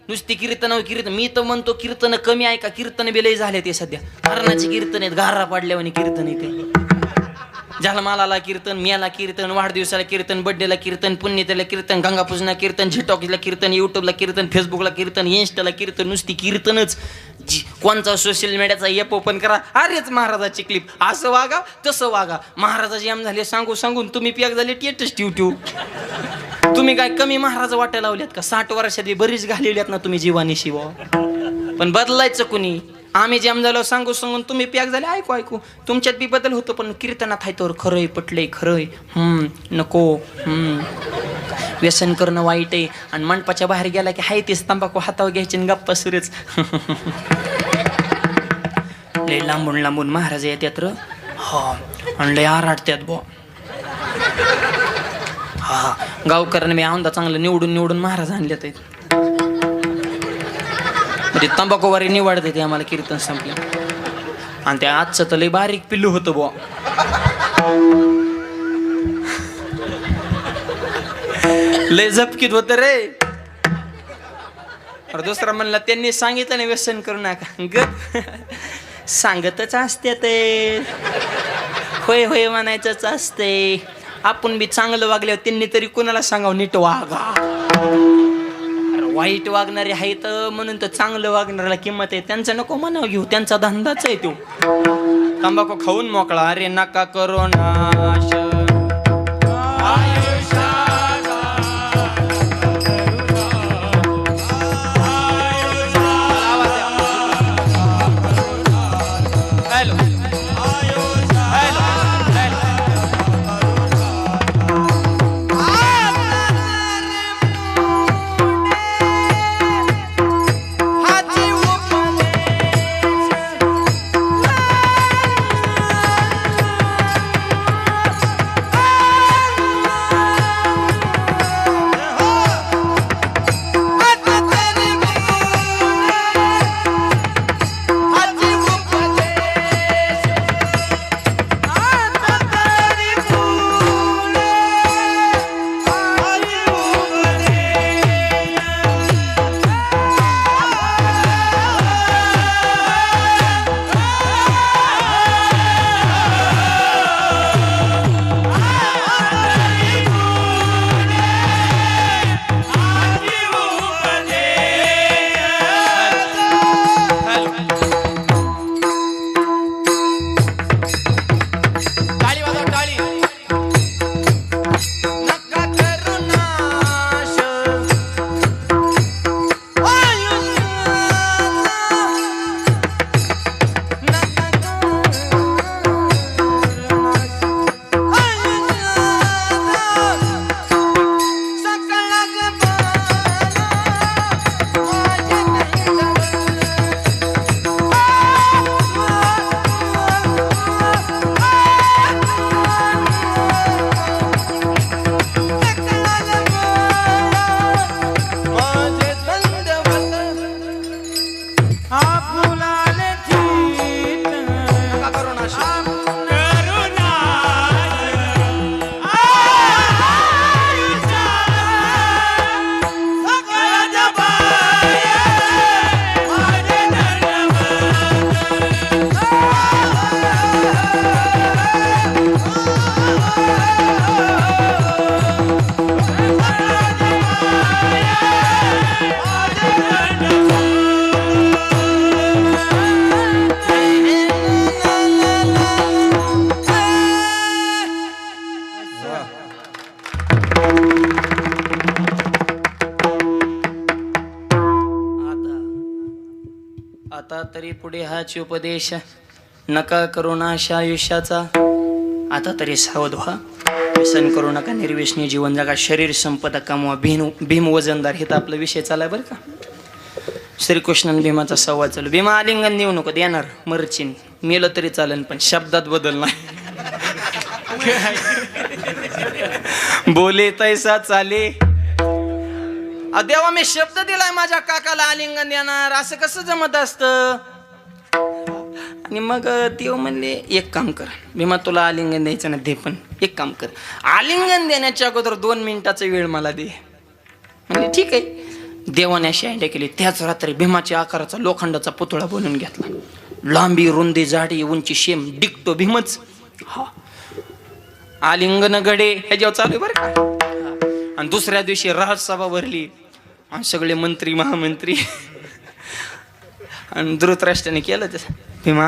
नुसती कीर्तन मी तर म्हणतो कीर्तन कमी ऐका कीर्तन बिलय झाले ते सध्या हरणाची कीर्तन आहेत गारा पाडल्यावानी कीर्तन येते जन्माला कीर्तन मियाला कीर्तन वाढदिवसाला कीर्तन बर्थडेला कीर्तन पुण्यतेला कीर्तन गंगापूजना कीर्तन झिटॉकला कीर्तन युट्यूबला कीर्तन फेसबुकला कीर्तन इन्स्टाला कीर्तन नुसती कीर्तनच कोणचा सोशल मीडियाचा ॲप ओपन करा अरेच महाराजाची क्लिप असं वागा तसं वागा महाराजाची आम झाले सांगून तुम्ही पियाक झाले टेटस ठेवू तुम्ही काय कमी महाराज वाटायला लावल्यात का 60 वर्षात बरीच घालवल्यात ना तुम्ही जीवानी शिव पण बदलायचं कुणी आम्ही जेम झालो सांगून तुम्ही प्याक झाले ऐकू तुमच्यात बी बदल होतो पण कीर्तनात आहे तर खरंय पटलंय खरंय नको व्यसन करणं वाईट आहे आणि मंडपाच्या बाहेर गेला की हाय तेच तंबाखू हातावर घ्यायचे गप्पा सुरेच लय लांबून महाराज येतात र आणि लय आराडत्यात बो हा गावकऱ्यांना मी औंधा चांगलं निवडून महाराज आणले ते म्हणजे तंबाखूवारी निवडते ते आम्हाला कीर्तन संपलं आणि त्या आजचं तर लय बारीक पिल्लू होतं बुवा लय झपकीत होत रे अरे दुसरा म्हणला त्यांनी सांगितलं नाही व्यसन करू नका ग सांगतच असते ते होय होय म्हणायचंच असते आपण बी चांगलं वागल्यावर त्यांनी तरी कोणाला सांगावं नीट वागा वाईट वागणारे आहेत म्हणून तर चांगलं वागणाऱ्याला किंमत आहे त्यांचं नको म्हणावं घेऊ त्यांचा धंदाच आहे तो तंबाखू खाऊन मोकळा अरे नका करो नाश आता तरी पुढे हाच उपदेश, नका करू नाश आयुष्याचा, आता तरी सावध व्हा, व्यसन करू नका, निर्व्यसनी जीवन जगा, शरीर संपदा कमवा, भीम वजनदार. हे तर आपला विषय चालाय बरं का. श्रीकृष्ण भीमाचा संवाद चालू. भीमा आलिंगन देऊ नको, देणार मरचिन, मेलं तरी चालेल पण शब्दात बदल नाही. बोले तैसा चाले. देवा मी शब्द दिलाय माझ्या काकाला आलिंगन देणार, असं कसं जमत असतं. आणि मग देव म्हणले एक काम कर भीमा, तुला आलिंगन द्यायचं ना दे, पण एक काम कर, आलिंगन देण्याच्या अगोदर 2 मिनिटाचा वेळ मला दे. म्हणजे ठीक आहे. देवाने अशी आयडिया केली. त्याच रात्री भीमाच्या आकाराचा लोखंडाचा पुतळा बनवून घेतला. लांबी रुंदी जाडी उंची शेम डिकटो भीमच. हा आलिंगन गडे ह्याच्यावर चालू बरं का. आणि दुसऱ्या दिवशी राजसभा भरली आणि सगळे मंत्री महामंत्री. आणि धृतराष्ट्राने केलं तसं. भीमा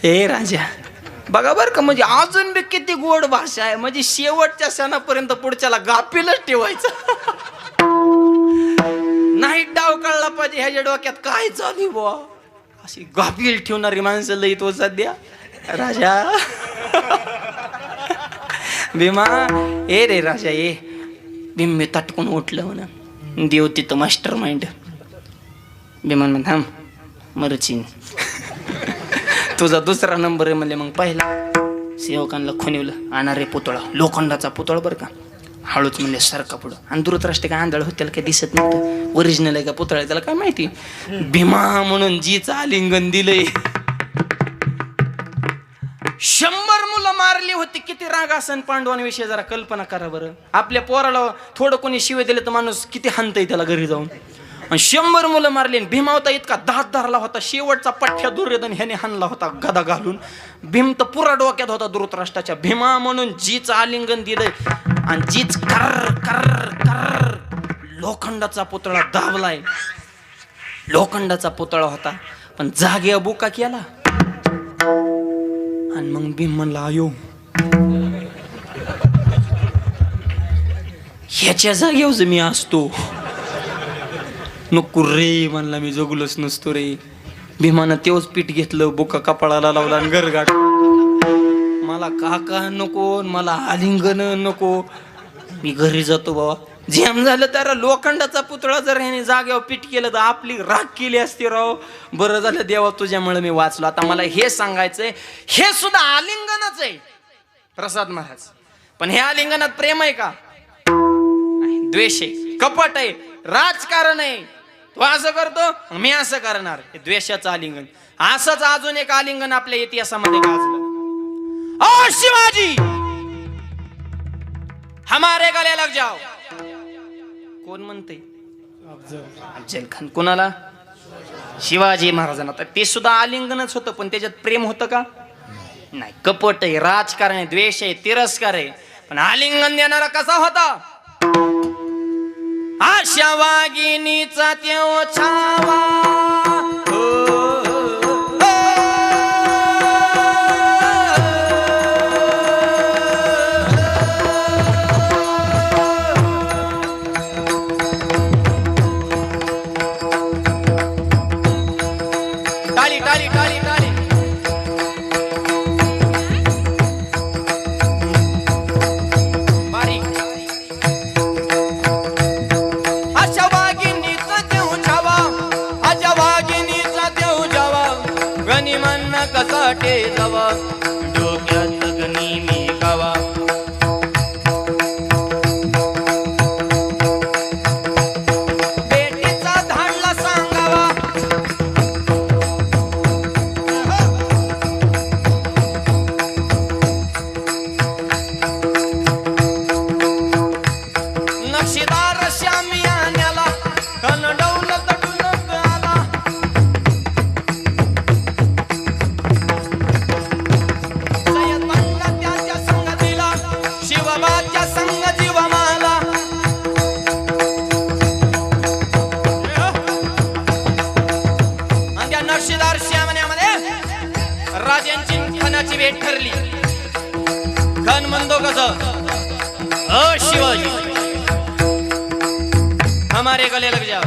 हे राजा बघा बरं का, म्हणजे अजून बी किती गोड भाषा आहे, म्हणजे शेवटच्या सणापर्यंत पुढच्याला गाफीलच ठेवायचं नाही. डाव कळला पाहिजे ह्याच्या डोक्यात काय चालू बुवा, अशी गाफील ठेवणारी माणसं लई तो सध्या. राजा भीमा ए रे राजा ये. भीम मी तटकून उठलं म्हणा. देव तिथं मास्टर माइंड. भीमान म्हण थांब मरचिन. तुझा दुसरा नंबर आहे म्हणले. मग पहिला सेवकांना खुनिवलं, आणा रे पुतळा, लोखंडाचा पुतळा बरं का. हळूच म्हणले सारखा पुढं. आणि धृतराष्ट्र काय आंधळ होत, त्याला काही दिसत नव्हतं ओरिजिनल आहे का पुतळा, त्याला काय माहिती. भीमा म्हणून जीचं आलिंगन दिलंय. 100 मुलं मारली होती. किती राग असन पांडवांविषयी जरा कल्पना करा बरं. आपल्या पोराला थोडं कोणी शिवे दिले तर माणूस किती हाणतंय त्याला घरी जाऊन. आणि 100 मुलं मारली. भीमा होता इतका दात धरला होता, शेवटचा पठ्या दुर्योधन ह्याने हाणला होता गदा घालून. भीम तर पुरा डोक्यात होता धृतराष्ट्राच्या. भीमा म्हणून जीचं आलिंगन दिलंय. आणि जीच कर कर कर लोखंडाचा पुतळा दाबलाय. लोखंडाचा पुतळा होता पण जागे बुका केला. आणि मग भीम म्हणला आयो ह्याच्या जागेवर मी असतो. नको रे म्हणला, मी जगलोच नसतो रे. भीमानं तेवच पीठ घेतलं, बुका कपाळाला लावला आणि गरगाट. मला काका नको, मला आलिंगन नको, मी घरी जातो बाबा. जेम झालं तर लोखंडाचा पुतळा जर ह्याने जागेवर पीठ केलं तर आपली राख केली असती राव. बरं झालं देवा तुझ्यामुळे मी वाचलो. आता मला हे सांगायचंय, हे सुद्धा आलिंगनच आहे प्रसाद महाराज. पण हे आलिंगनात प्रेम आहे का? द्वेष आहे, कपट आहे, राजकारण आहे. तो असं करतो मी असं करणार, हे द्वेषाचं आलिंगन. असंच अजून एक आलिंगन आपल्या इतिहासामध्ये गाजलं. ओ शिवाजी हमारे गले लग जाओ. कोण म्हणते? अफजल खान. कोणाला? शिवाजी महाराजांना. तर ते सुद्धा आलिंगनच होतं, पण त्याच्यात प्रेम होतं का? नाही. कपट आहे, राजकारण आहे, द्वेष आहे, तिरस्कार आहे. पण आलिंगन देणारा कसा होता? आशा वागिनीचा त्यो छावा. टाळी टाळी टाळी टाळी. बारीक. अशा वागिनीचा देव छावा, अशा वागिनीचा देव जावा, गणी म्हणणं कसा टेजावा, डोक्यात गणी मी गावा. बेटीचा धाडला सांगावा, नक्षीदार श्यामी आण्याला कनडवलं तटून आला. सय्यद बनला त्याच्या संगतीला, शिवबाच्या संग जीव माला. आणि त्या नक्षीदार श्यामण्यामध्ये राजांची खणाची भेट ठरली. खण म्हणतो कसं? अ शिवाजी हमारे गले लग जाओ.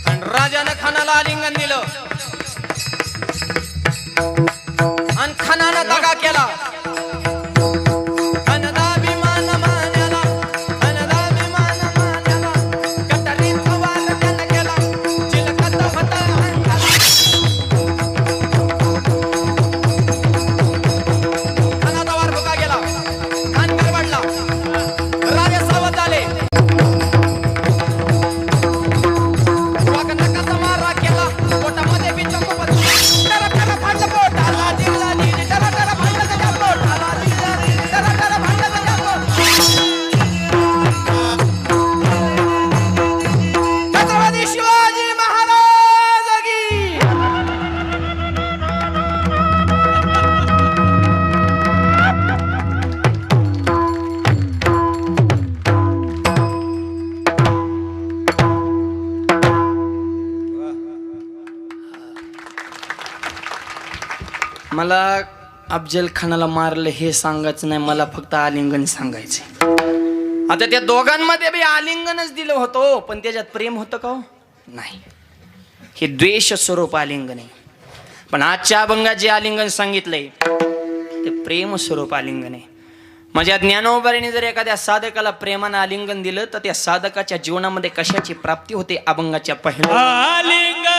आणि राजानं खानाला आलिंगन दिलं आणि खानानं दगा केला. मला अफजल खानाला मारलं हे सांगायचं नाही, मला फक्त आलिंगन सांगायचं. आता त्या दोघांमध्ये बी आलिंगनच दिलं होतं, पण त्याच्यात प्रेम होतं का? नाही, हे द्वेष स्वरूप आलिंगन आहे. पण आजच्या अभंगात जे आलिंगन सांगितलंय ते प्रेम स्वरूप आलिंगन आहे. माझ्या ज्ञानोबारीने जर एखाद्या साधकाला प्रेमानं आलिंगन दिलं तर त्या साधकाच्या जीवनामध्ये कशाची प्राप्ती होते? अभंगाच्या पहिल्या आलिंगन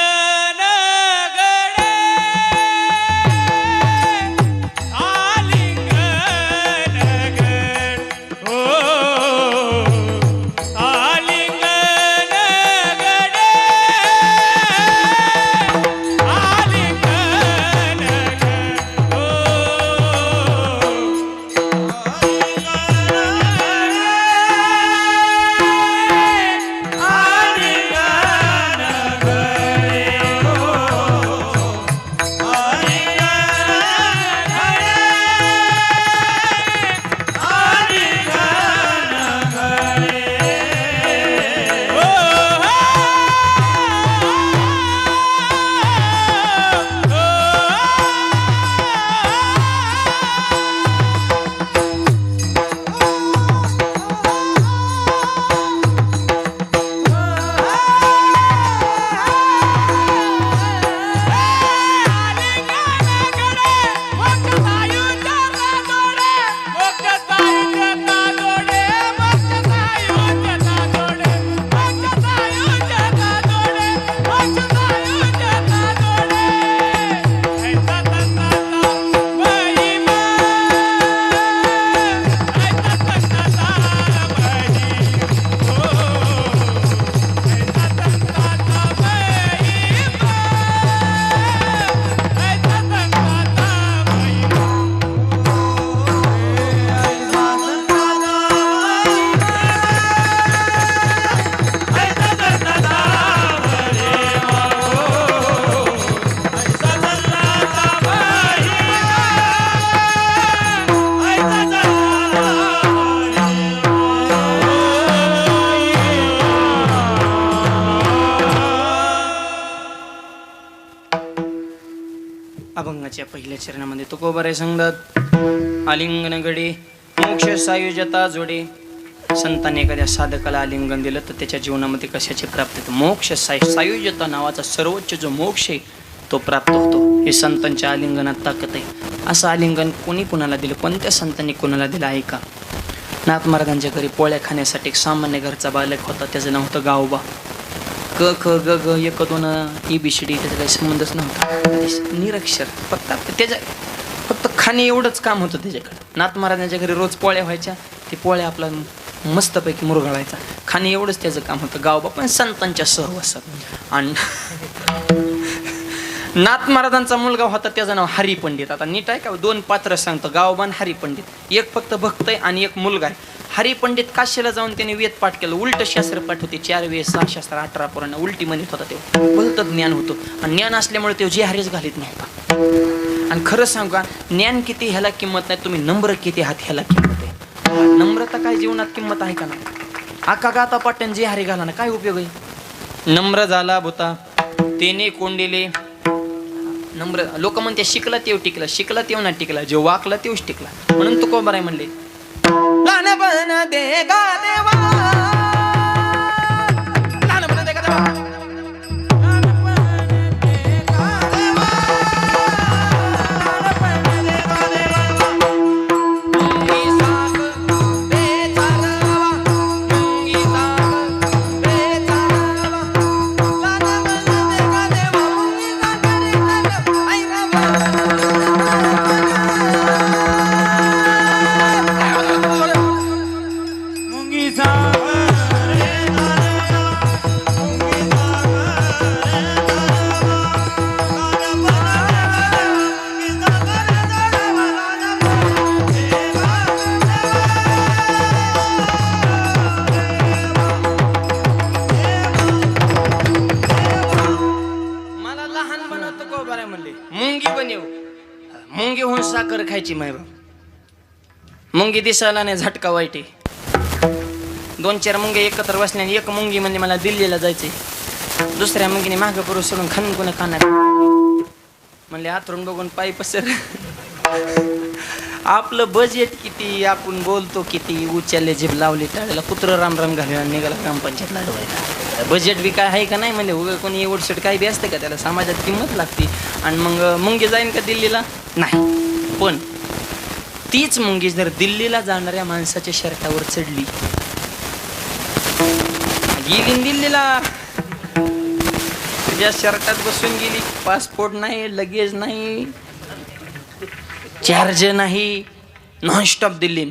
अभंगाच्या पहिल्या चरणामध्ये तुकोबारे सांगतात, आलिंगन गडे मोक्ष सायुजता जोडे. संतांनी एखाद्या साधकाला आलिंगन दिलं तर त्याच्या जीवनामध्ये कशाची प्राप्ती होते? मोक्ष सायुजता नावाचा सर्वोच्च जो मोक्ष आहे तो प्राप्त होतो. हे संतांच्या आलिंगनात ताकद आहे. असं आलिंगन कोणी कुणाला दिलं? कोणत्या संतांनी कुणाला दिलं आहे का? नाथ महाराजांच्या घरी पोळ्या खाण्यासाठी एक सामान्य घरचा बालक होता, त्याचं नाव होतं गावबा. क ख ग घ एक दोन ABCD त्याचा काही संबंधच नव्हता, निरक्षर. फक्त खाणे एवढंच काम होतं त्याच्याकडे. नाथ महाराजांच्या घरी रोज पोळ्या व्हायच्या, ते पोळ्या आपला मस्तपैकी मुरघाळायचा. खाणे एवढंच त्याचं काम होतं. गावबा पण संतांच्या सहवासात. आणि नाथ महाराजांचा मुलगा होता, त्याचं नाव हरी पंडित. आता नीट आहे का? दोन पात्र सांगतो, गावबान हरी पंडित. एक फक्त भक्त आहे आणि एक मुलगा आहे. हरी पंडित काशीला जाऊन त्याने वेद पाठ केलं, उलट शास्त्र पाठ होते. 4 वेद 6 शास्त्र 18 पुराण उलटी म्हणत होता. ते भलत ज्ञान होतं आणि ज्ञान असल्यामुळे ते जे हरीच घालीत नव्हता. आणि खरं सांगू का, ज्ञान किती ह्याला किंमत नाही, तुम्ही नम्र किती आहात ह्याला किंमत आहे. नम्रता काय जीवनात किंमत आहे का नाही? आका गाता पाटण जे हरी घाला ना काय उपयोग आहे? नम्र झाला भूता तेने कोंडिले. नम्र लोक म्हणते शिकला तेव टिकला, शिकला तेव ना टिकला, जो वाकला तेवच टिकला. म्हणून तुकोबाराय म्हणले, लहानपण दे गा देवा, लहानपण दे गा देवा, खायची माय बाप. मुंगी दिसायला नाही झटका वाईट आहे. 2-4 मुंगे एकत्र बसल्याने एक मुंगी म्हणजे मला दिल्लीला जायचंय. दुसऱ्या मुंगीने मागं पुरुष सोडून खणकुन खाणार म्हणले आतरून बघून पायी पसर. आपलं बजेट किती, आपण बोलतो किती, उचलले जीभ लावली टाळेला, कुत्र राम घालून निघाला ग्रामपंचायत लढवायला. बजेट बी काय आहे का नाही म्हणजे उगा कोणी एवढसट काही बी असते का, त्याला समाजात किंमत लागते. आणि मग मुंगी जाईन का दिल्लीला? नाही. पण तीच मुंगी जर दिल्लीला जाणाऱ्या माणसाच्या शर्टावर चढली, गेली दिल्लीला, तुझ्या शर्टात बसून गेली, पासपोर्ट नाही, लगेज नाही, चार्ज नाही, नॉनस्टॉप दिल्ली.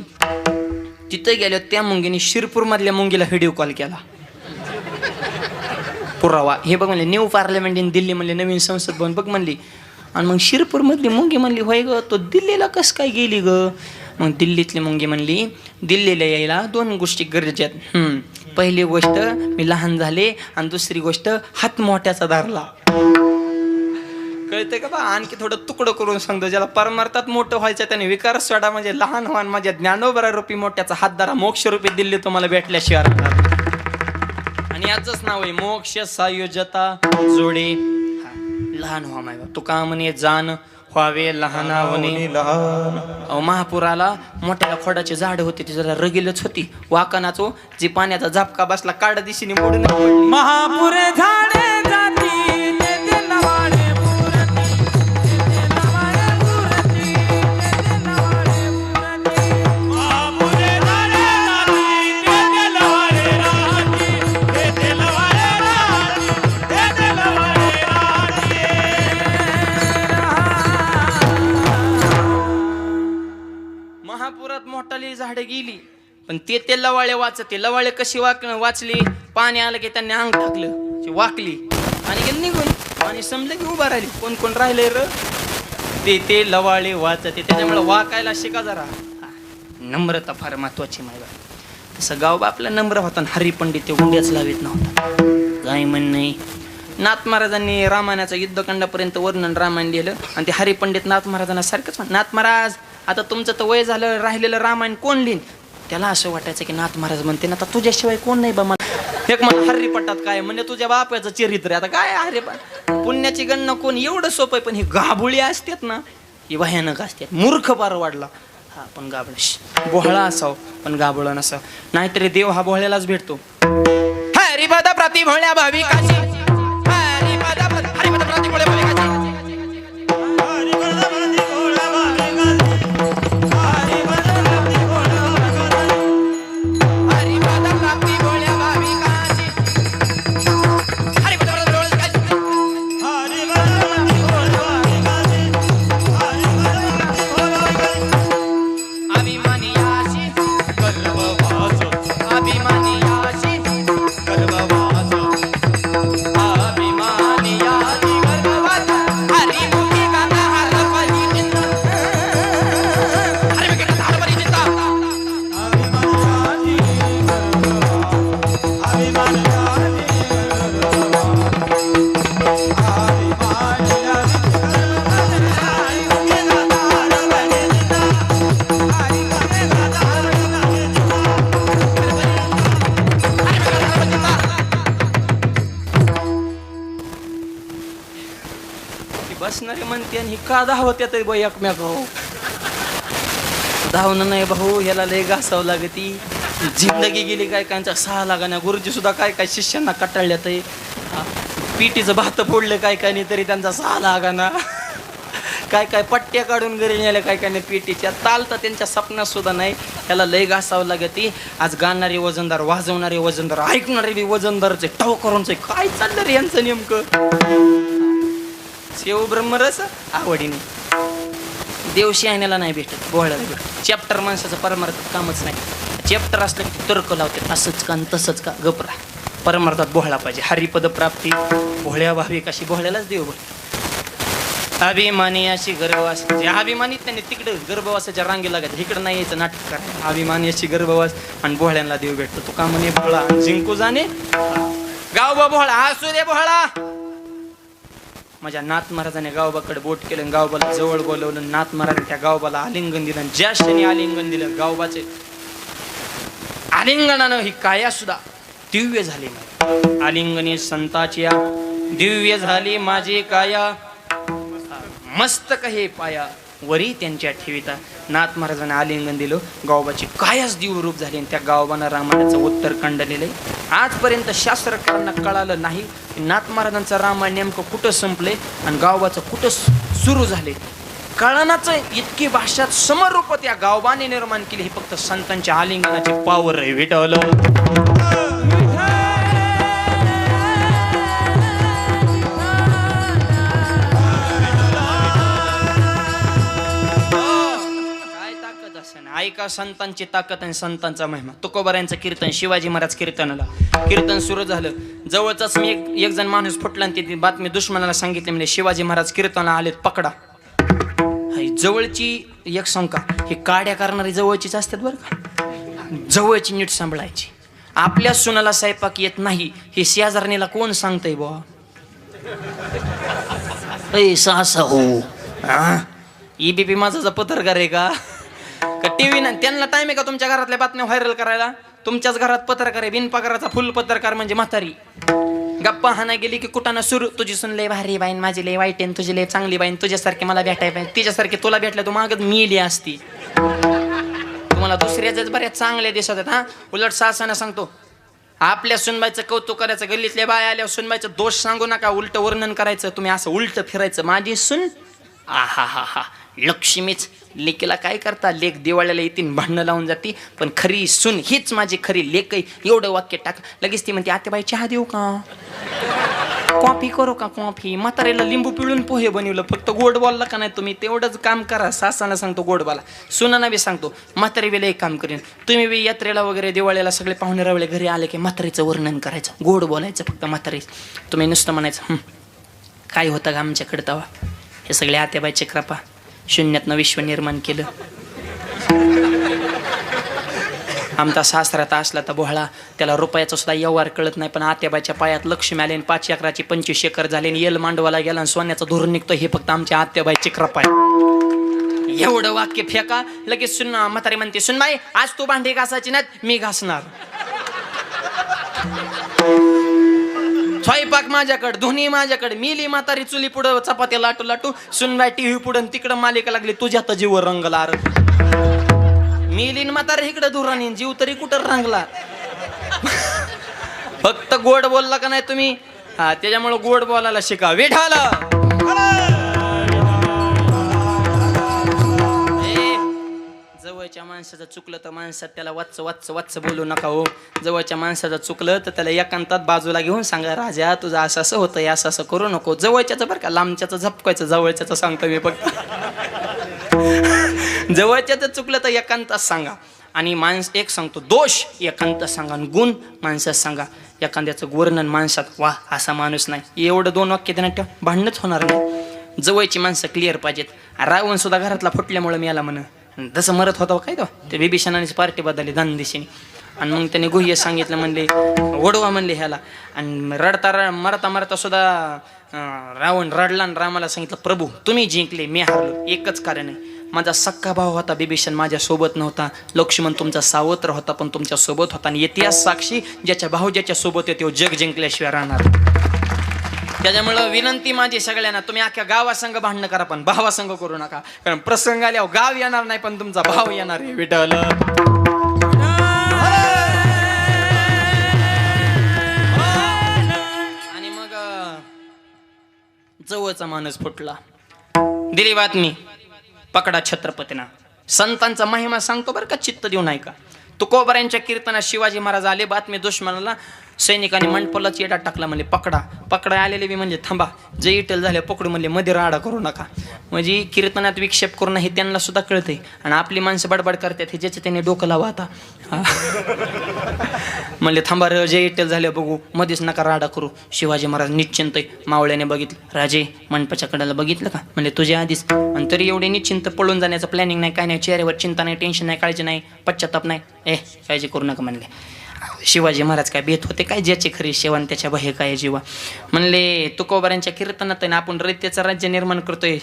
तिथे गेलो त्या मुंगीने शिरपूर मधल्या मुंगीला व्हिडिओ कॉल केला. पुरावा हे बघ म्हणले, न्यू पार्लमेंट इन दिल्ली म्हणले, नवीन संसद भवन बघ म्हणली. आणि मग शिरपूर मधली मुंगी म्हणली, होय ग तो दिल्लीला कस काय गेली ग? मग दिल्लीतली मुंगी म्हणली, दिल्लीला यायला 2 गोष्टी गरजेच्या आहेत. पहिली गोष्ट मी लहान झाले, आणि दुसरी गोष्ट हात मोठ्याचा धरला. कळतंय का बा? आणखी थोडं तुकडं करून सांगतो, ज्याला परमार्थात मोठं व्हायचं त्याने विकार सोडा, म्हणजे लहान व्हान माझ्या ज्ञानोबरा रूपी मोठ्याचा हात धरा, मोक्ष रूपी दिल्ली तुम्हाला भेटल्याशिवाय. आणि याचंच नाव आहे मोक्ष सायुजता जोडे. लहान व्हा माय बाप. तुका म्हणे जाण व्हावे लहानावणे. महापुराला मोठ्या खोडाचे झाड होते, ती जरा रगीलच होती. वाकणाचो जी पाण्याचा झपका बसला, काढ दिशेने मोडून पडली. महापुरे झाडे जाती मोठाली झाडं गेली, पण ते लवाळे वाचते. लवाळे कशी वाचली? पाणी आलं की त्यांनी अंग टाकलं, वाकली आणि गेली निघून. आणि समजलं की उभा राहिली. कोण कोण राहिले र? ते लवाळे वाचते. त्याच्यामुळे वाकायला शिका जरा. नम्रता फार महत्वाची माहिती. तसं गाव आपला नम्र होता, हरी पंडित ते उंड्याच लावित नव्हता. काय म्हण नाही. नाथ महाराजांनी रामायणाचं युद्धकांडापर्यंत वर्णन रामायण लिहिलं, आणि ते हरी पंडित नाथ महाराजांना सारखंच म्हण, नाथ महाराज आता तुमचं तर वय झालं, राहिलेलं रामायण कोण लिहिन? त्याला असं वाटायचं की नाथ महाराज म्हणते ना, आता तुझ्याशिवाय कोण नाही बा. मला एक म्हण हरिपटात काय म्हणजे तुझ्या बापाचं चरित्र. आता काय हरे पुण्याची गणना कोण? एवढं सोपं आहे. पण ही गाभुळी असतात ना, ही भयानक असतात. मूर्ख पार वाढला. हा पण गाबळ बोहळा असाव, पण गाबळ नसाव. नाहीतरी देव हा बोहळ्यालाच भेटतो. हरिपदा प्रति भोळ्या भाविकाची, हरिपदा प्रति भोळ्या भाविकाची. बसणारे म्हणते आणि का धावत येत बाई एकमेकावर? धावणं नाही भाऊ, ह्याला लय घासावं लागती. जिंदगी गेली काय कायचा 6 लागाना. गुरुजी सुद्धा काय काय शिष्यांना कटाळल्यात. पिटीचं भात फोडलं काय काय नाही तरी त्यांचा 6 लागाना. काय काय पट्ट्या काढून घरी नेल्या काय काय नाही पिटीच्या. ताल तर त्यांच्या सपनात सुद्धा नाही. ह्याला लय घासावं लागती. आज गाणारे वजनदार, वाजवणारे वजनदार, ऐकणारे बी वजनदारचे, टाव करूनचे. काय चाललं रे यांचं नेमकं? शेव ब्रह्मरस आवडीने. देव शहाण्याला नाही भेटत, बोहळ्याला भेटत. चॅप्टर माणसाचं परमार्थात कामच नाही. चॅप्टर असलं की तर्क लावते, असंच का तसंच का, गपरा. परमार्थात बोहळा पाहिजे. हरिपद प्राप्ती भोळ्या भाविक अशी बोहळ्यालाच देव भेटत. अभिमानी अशी गर्भवास. अभिमानीत त्यांनी तिकडे गर्भवासाच्या रांगी लागायचं, इकडं नाही यायचं नाटक करायचं. अभिमानी अशी गर्भवास आणि बोहळ्यांना देव भेटतो. तू का म्हणे बोहळा जिंकू जाणे गाव बा बोहळा, असू दे बोहळा. माझ्या नाथ महाराजाने गावबाकडे बोट केलं, गावबाला जवळ बोलवलं, नाथ महाराजाने त्या गावबाला आलिंगन दिलं. ज्या क्षणी आलिंगन दिलं, गावबाचे आलिंगनानं ही काया सुद्धा दिव्य झाली. आलिंगनी संताची दिव्य झाली माझी काया, मस्तक हे पाया वरी त्यांच्या ठेविता. नाथ महाराजांना आलिंगन दिलं, गावबाची कायाच दिव्यरूप झाली. त्या गावबानं रामायणाचं उत्तर खंडलेलं आहे. आजपर्यंत शास्त्रकारांना कळालं नाही की नाथ महाराजांचं रामायण नेमकं कुठं संपले आणि गावबाचं कुठं सुरू झाले. कळणाचं इतकी भाषात समरूप त्या गावबाने निर्माण केली. हे फक्त संतांच्या आलिंगनाची पावर आहे. विठ्ठल ऐका संतांची ताकद आणि संतांचा महिमा. तुकोबारायांचं कीर्तन, शिवाजी महाराज कीर्तनाला कीर्तन सुरू झालं. जवळचाच मी एक जण माणूस फुटला आणि ती बातमी दुश्मनाला सांगितली. म्हणजे शिवाजी महाराज कीर्तनाला आलेत, पकडा. जवळची एक शंका, हे काड्या करणारी जवळचीच असतात बरं का. जवळची नीट सांभाळायची. आपल्या सुनाला स्वयंपाक येत नाही हे शेजारणीला कोण सांगतंय बुवा? सासा हो ईबीपी माझा पत्रकार आहे का टीव्ही नाही? त्यांना टाइम आहे का तुमच्या घरातल्या बातम्या व्हायरल करायला? तुमच्याच घरात पत्रकार आहे, बिनपगाराचा फुल पत्रकार म्हणजे म्हातारी. गप्पा हाना गेली की कुठाना सुरू, तुझी सुन लय भारी बाईन, माझी लय वाईट आहे, तुझी लय चांगली बाईन, तुझ्यासारखी मला भेटाय पाहिजे, तिच्यासारखी तुला भेटलं तू मागत मिली असती. तुम्हाला दुसऱ्याच बऱ्याच चांगल्या दिसत आहेत. हा उलट सासाना सांगतो, आपल्या सुनबाईचं कौतुक करायचं, गल्लीतल्या बाय आल्या सुनबाईचं दोष सांगू नका, उलट वर्णन करायचं. तुम्ही असं उलट फिरायचं, माझी सुन आहा हा हा लक्ष्मीच. लेकीला काय करता, लेक दिवाळीला येतील भांडणं लावून जाती, पण खरी सुन हीच माझी खरी लेक आहे. एवढं वाक्य टाक, लगेच ती म्हणते आतेबाई चहा देऊ का, कॉफी करू का, कॉफी. म्हातारीला लिंबू पिळून पोहे बनवलं, फक्त गोड बोलला का नाही तुम्ही, तेवढंच काम करा. सासाला सांगतो गोड बोला, सुनांना बी सांगतो म्हातारी वेळेला एक काम करेन. तुम्ही बी यात्रेला वगैरे दिवाळीला सगळे पाहुणे रावळे घरी आले की म्हातारीचं वर्णन करायचं, गोड बोलायचं फक्त म्हातारी. तुम्ही नुसतं म्हणायचं काय होतं का आमच्याकडे तवा, हे सगळे आतेबाईचे कृपा, शून्यातनं विश्व निर्माण केलं. आमचा सासरात असला तर बोहळा, त्याला रुपयाचा सुद्धा व्यवहार कळत नाही, पण आत्याबाईच्या पायात लक्ष्मी आले, 5 एकराची 25 एकर झाले, येल मांडवाला गेला आणि सोन्याचं धोरण निघतो. हे फक्त आमच्या आत्याबाईची कृपा आहे. एवढं वाक्य फेका, लगेच सुन म्हातारी म्हणते, सुनबाई आज तू भांडी घासायची नाहीत, मी घासणार. स्वयंपाक माझ्याकडे, धुनी माझ्याकडे. मिली म्हातारी चुली पुढं चपात्या लाटू लाटू, सुनबाई टीव्ही पुढं, तिकडं मालिका लागली, तुझ्या जीवर रंगला. मिलीन म्हातारी इकडं धुरानी, जीव तरी कुठं रंगला. फक्त गोड बोलला का नाही तुम्ही, हा त्याच्यामुळे गोड बोलायला शिका. विठाला जवळच्या माणसाचं चुकलं तर माणसात त्याला वाच वाच वाच बोलू नका हो. जवळच्या माणसाचं चुकलं तर त्याला एकांतात बाजूला घेऊन सांगा, राजा तुझं असं असं होतं, असं असं करू नको. जवळच्याचं बरं का, लांबच्याचं झपकायचं, जवळच्याचं सांगतो मी फक्त. जवळच्याचं चुकलं तर एकांतात सांगा. आणि माणस एक सांगतो, दोष एकांतात सांगा, गुण माणसात सांगा. एखाद्याचं वर्णन माणसात, वा असा माणूस नाही, एवढं 2 वाक्य देण्यात भांडणच होणार नाही. जवळची माणसं क्लिअर पाहिजेत. रावण सुद्धा घरातला फुटल्यामुळे मी याला म्हण जसं मरत होता काय तो, ते बिभीषणानेच पार्टी बदलली दानदिशीने. आणि मग त्याने गुह्य सांगितलं, म्हणले वडवा म्हणले ह्याला. आणि रडता मरता मरता सुद्धा रावण रडला आणि रामाला सांगितलं, प्रभू तुम्ही जिंकले, मी हारलो. एकच कारण आहे, माझा सक्का भाव होता बिभीषण, माझ्या सोबत नव्हता. लक्ष्मण तुमचा सावत्र होता, पण तुमच्या सोबत होता. आणि इतिहास साक्षी, ज्याच्या भाऊ ज्याच्या सोबत येतो जग जिंकल्याशिवाय राहणार. त्याच्यामुळं विनंती माझी सगळ्यांना, तुम्ही अख्ख्या गावासंग भांडणं करा, पण भावासंग करू नका. कारण प्रसंग आल्यावर गाव येणार नाही, पण तुमचा भाव येणार आहे. विठ्ठल आणि मग जवळचा माणूस फुटला, दिली बातमी, पकडा छत्रपतींना. संतांचा महिमा सांगतो बरं का, चित्त देऊन ऐका. तुकोबारायांच्या कीर्तनात शिवाजी महाराज आले, बातमी दुश्मनाला, सैनिकांनी मंडपलाच येडा टाकला. म्हणले पकडा. पकडा आलेले बी म्हणजे थांबा, जे इटल झाले पकडू म्हणले, मध्ये राडा करू नका. म्हणजे कीर्तनात विक्षेप करून हे त्यांना सुद्धा कळतंय. आणि आपली माणसं बडबड करतात, हे ज्याचं त्यांनी डोकं लावा आता. म्हणले थांबा र, जे इटल झाले बघू, मध्येच नका राडा करू. शिवाजी महाराज निश्चिंत मावळ्याने बघितलं, राजे मंडपाच्या कडाला बघितलं का, म्हणले तुझ्या आधीच. आणि तरी एवढे निश्चिंत पळून जाण्याचं प्लॅनिंग नाही, काय नाही, चेहऱ्यावर चिंता नाही, टेन्शन नाही, काळजी नाही, पश्चाताप नाही. काळजी करू नका म्हणले. शिवाजी महाराज काय बेत होते काय, ज्याचे खरी शिवान त्याच्या भय काय जीवा. म्हणले तुकोबारांच्या कीर्तनात आहे ना, आपण रयतेचं राज्य निर्माण करतोय,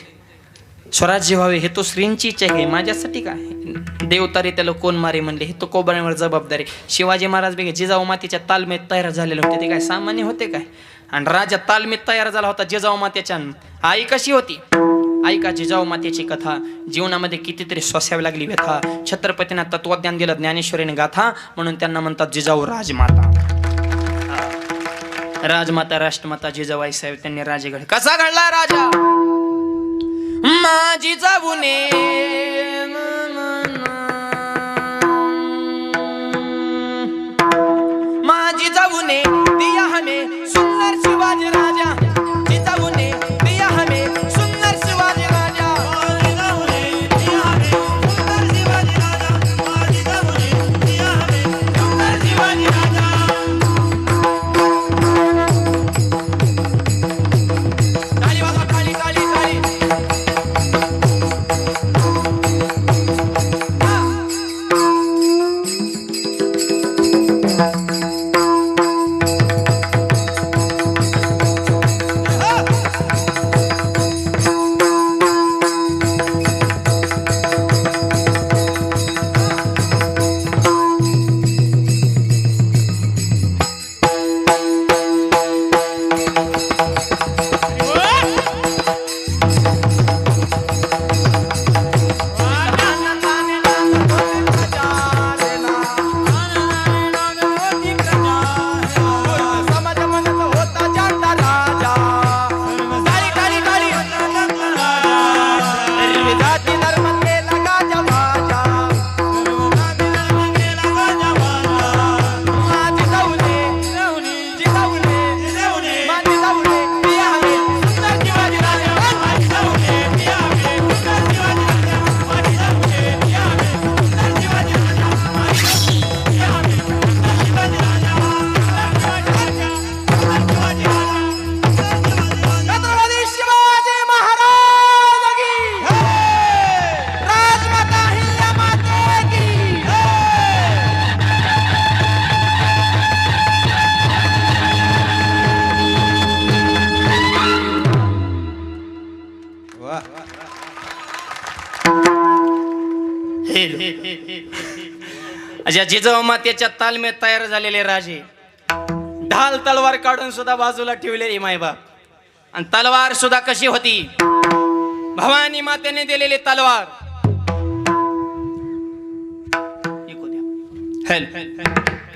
स्वराज्य व्हावे हे तो श्रींची इच्छा आहे, माझ्यासाठी काय देवतारे त्याला कोण मारे म्हणले, हे तो कोबाऱ्यांवर जबाबदारी. शिवाजी महाराज बघा जिजाऊ मातेच्या तालमेत तयार झालेले होते, ते काय सामान्य होते काय. आणि राजा तालमीत तयार झाला होता जिजाऊ मातेच्या. आई कशी होती ऐका जिजाऊ मातेची कथा. जीवनामध्ये कितीतरी सोसावी लागली व्यथा, छत्रपतींना तत्वज्ञान दिलं ज्ञानेश्वरीने गाथा, म्हणून त्यांना म्हणतात जिजाऊ राजमाता. राजमाता राष्ट्रमाता जिजाबाई साहेब त्यांनी राजेगड कसा घडला राजा. माझी जाऊने माझी जाऊने दिया हमें सुंदर शिवाजी राजा, जिजाऊने दिया हमें सुंदर शिवाजी राजा, दिया हमें सुंदर शिवाजी राजा, जिजाऊने दिया हमें सुंदर शिवाजी राजा. ताली वाजवा ताली ताली ताली. अशा जिजाऊ मातेच्या तालमेत तयार झालेले राजे, ढाल तलवार काढून सुद्धा बाजूला ठेवलेली मायबाप. आणि तलवार सुद्धा कशी होती, भवानी मातेने दिलेली तलवार.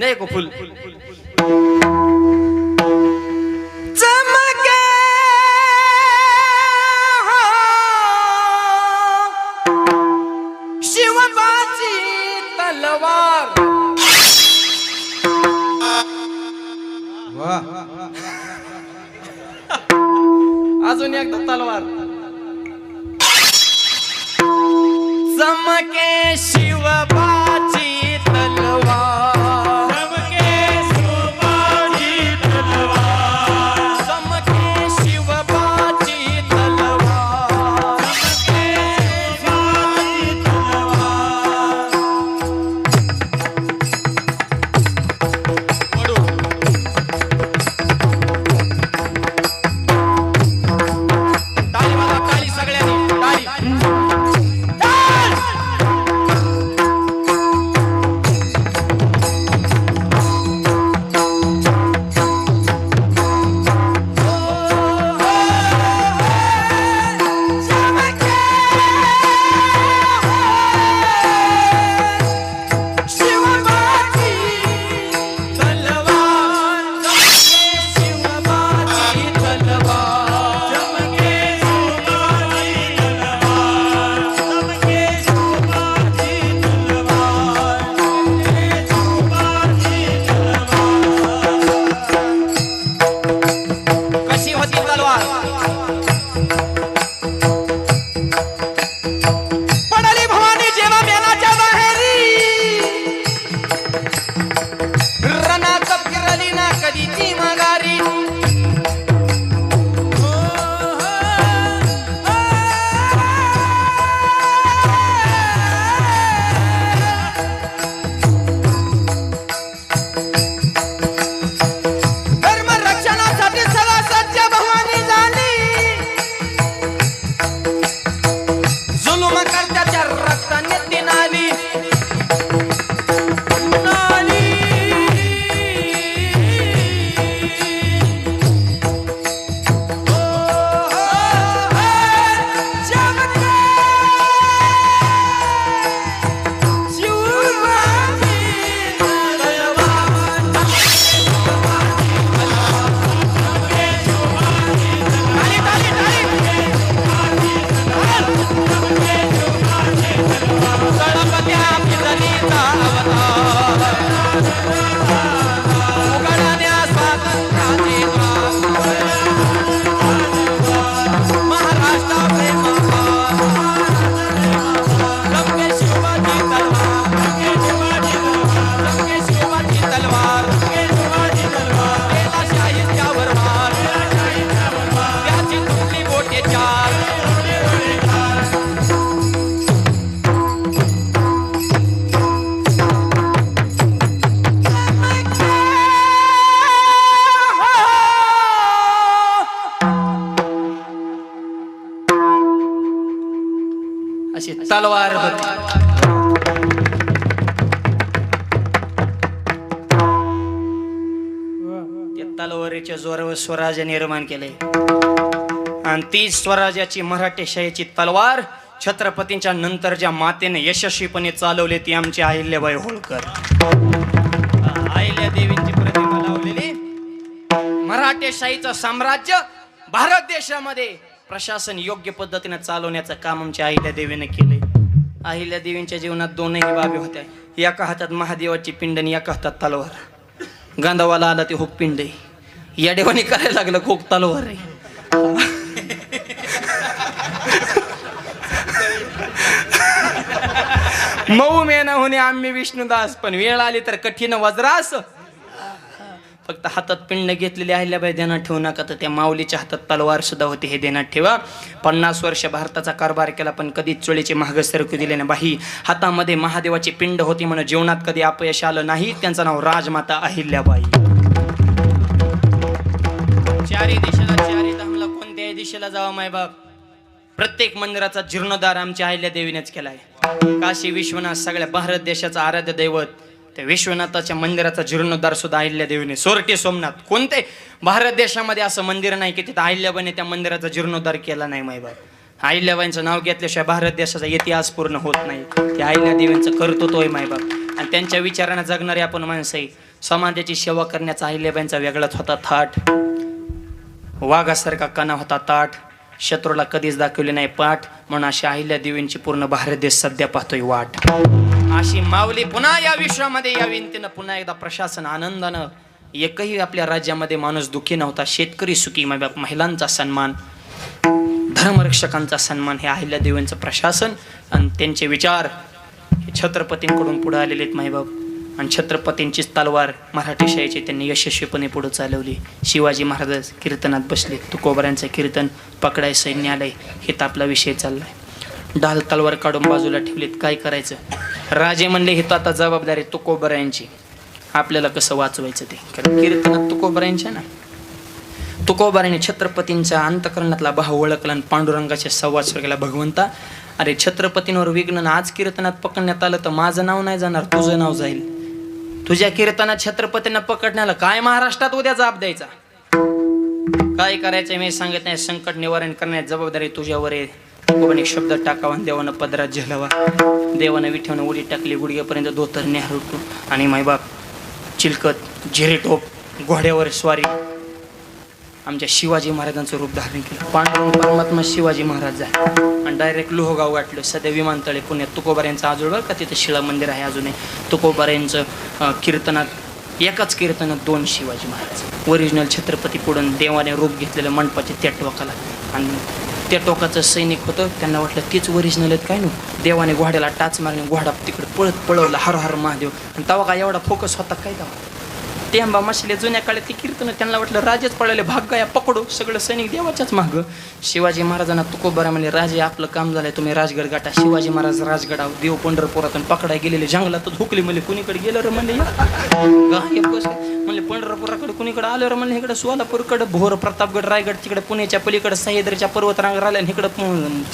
नाही को फुल चमके शिवबाची तलवार. अजून एकदा तलवार. चमके शिवबाची तलवार, चमके शिवबाची तलवार, चमके शिवबाची तलवार, चमके शिवबाची तलवार. ताली वाजवा ताली सगळ्यांनी ताली. तलवार होती. त्या तलवारीच्या जोरावर स्वराज्य निर्माण केले आणि ती स्वराज्याची मराठेशाहीची तलवार छत्रपतींच्या नंतर ज्या मातेने यशस्वीपणे चालवली ती आमची अहिल्याबाई होळकर. अहिल्या देवींची प्रतिमा लावलेली मराठेशाहीचं साम्राज्य भारत देशामध्ये प्रशासन योग्य पद्धतीने चालवण्याचं काम आमच्या अहिल्या देवीने केले. अहिल्या देवींच्या जीवनात दोनही बाबी होत्या. एका हातात महादेवाची पिंड आणि एका हातात तलवार. गांधावाला आला ते हुक पिंड आहे, या देवाने करायला लागलं हुक तलवार आहे. मऊ मेना होणे आम्ही विष्णुदास, पण वेळ आली तर कठीण वज्रास. फक्त हातात पिंड घेतलेली अहिल्याबाई ध्यानात ठेवू नका, तर त्या माऊलीच्या हातात तलवार सुद्धा होती हे ध्यानात ठेवा. 50 वर्ष भारताचा कारभार केला पण कधीच चोळीचे महाग सरकू दिले नाही. बाई हातामध्ये महादेवाची पिंड होती म्हणून जीवनात कधी अपयश आलं नाही. त्यांचं नाव राजमाता अहिल्याबाई. चारी दिशेला चारी धामला कोणत्याही दिशेला जावा मायबाप, प्रत्येक मंदिराचा जीर्णोद्धार आमच्या अहिल्या देवीनेच केलाय. काशी विश्वनाथ सगळ्या भारत देशाचा आराध्य दैवत, त्या विश्वनाथाच्या मंदिराचा जीर्णोद्धार सुद्धा अहिल्या देवीने. सोरटी सोमनाथ, कोणते भारत देशामध्ये असं मंदिर नाही की तिथं अहिल्याबाईने त्या मंदिराचा जीर्णोद्धार केला नाही मायबाप. अहिल्याबाईंचं नाव घेतल्याशिवाय भारत देशाचा इतिहास पूर्ण होत नाही. त्या अहिल्या देवींचं कर्तृत्व आहे मायबाप. आणि त्यांच्या विचाराने जगणारे आपण माणसं आहे. समाजाची सेवा करण्याचा अहिल्याबाईंचा वेगळाच होता थाट. वाघासारखा कणा होता ताट, शत्रूला कधीच दाखवले नाही पाठ, म्हणून अशी अहिल्या देवींची पूर्ण भारत देश सध्या पाहतोय वाट. अशी माऊली पुन्हा या विश्वामध्ये यावी, तिनं पुन्हा एकदा प्रशासन आनंदानं. एकही आपल्या राज्यामध्ये माणूस दुःखी नव्हता. शेतकरी सुखी मायबाप, महिलांचा सन्मान, धर्मरक्षकांचा सन्मान, हे अहिल्या देवींचं प्रशासन आणि त्यांचे विचार हे छत्रपतींकडून पुढे आलेले आहेत मायबाप. आणि छत्रपतींचीच तलवार मराठेशाहीची त्यांनी यशस्वीपणे पुढे चालवली. शिवाजी महाराज कीर्तनात बसले, तुकोबाऱ्यांचं कीर्तन पकडाय सैन्य आलंय, हे तर आपला विषय चाललाय. ढाल तलवार काढून बाजूला ठेवलीत, काय करायचं. राजे म्हणले हे तर आता जबाबदारी तुकोबाऱ्यांची, आपल्याला कसं वाचवायचं ते. कारण कीर्तनात तुकोबाऱ्यांच्या ना, तुकोबाऱ्याने छत्रपतींच्या अंतकरणातला भाव ओळखला आणि पांडुरंगाच्या संवाद सुरू केला. भगवंता, अरे छत्रपतींवर विघ्न आज कीर्तनात पकडण्यात आलं तर माझं नाव नाही जाणार, तुझं नाव जाईल. तुझ्या कीर्तनात छत्रपतींना पकडण्याला काय महाराष्ट्रात उद्या जाब द्यायचा, काय करायचं मी सांगत नाही. संकट निवारण करण्याची जबाबदारी तुझ्यावर आहे. कोण एक शब्द टाकावा, देवानं पदरात झेलावा. देवानं विठ्यानं उडी टाकली, गुडघ्यापर्यंत धोतर नेहरू आणि मायबाप चिलकत झिरेटोप घोड्यावर स्वारी. आमच्या शिवाजी महाराजांचं रूप धारण केलं. पांडुरंग परमात्मा शिवाजी महाराज आहे आणि डायरेक्ट लोहगाव गाठलं. सध्या विमानतळे पुण्यात. तुकोबाऱ्यांचं आजोळ बरं का, तिथं शिळा मंदिर आहे अजूनही. तुकोबाऱ्यांचं कीर्तनात एकाच कीर्तनात 2 शिवाजी महाराज ओरिजिनल छत्रपती पुढून देवाने रूप घेतलेलं मंडपाचे त्या टोकाला. आणि त्या टोकाचं सैनिक होतं, त्यांना वाटलं तेच ओरिजिनल आहेत काय नो. देवाने घोड्याला टाच मारणे, घोडा तिकडे पळवला हर हर महादेव. आणि तेव्हा काय एवढा फोकस होता काय तेव्हा. टेंबा मशले जुन्या काळात ती कीर्तन, त्यांना वाटलं राजेच पळाले, भाग गाया पकडो. सगळं सैनिक देवाच्याच मागं. शिवाजी महाराजांना तुकोबारा म्हणले, राजे आपलं काम झालंय, तुम्ही राजगड गाठा. शिवाजी महाराज राजगडाव देव पंढरपुरातून पकडाय गेलेले जंगलातच हुकले. म्हणले कुणीकडे गेलं रे म्हणले, म्हणले पंढरपुराकडे कुणीकडे आलं रे म्हणले, इकडे सोलापूरकडे भोर प्रतापगड रायगड, तिकडे पुण्याच्या पलीकडे सह्याद्रीच्या पर्वतरांग राहिल्या, इकडं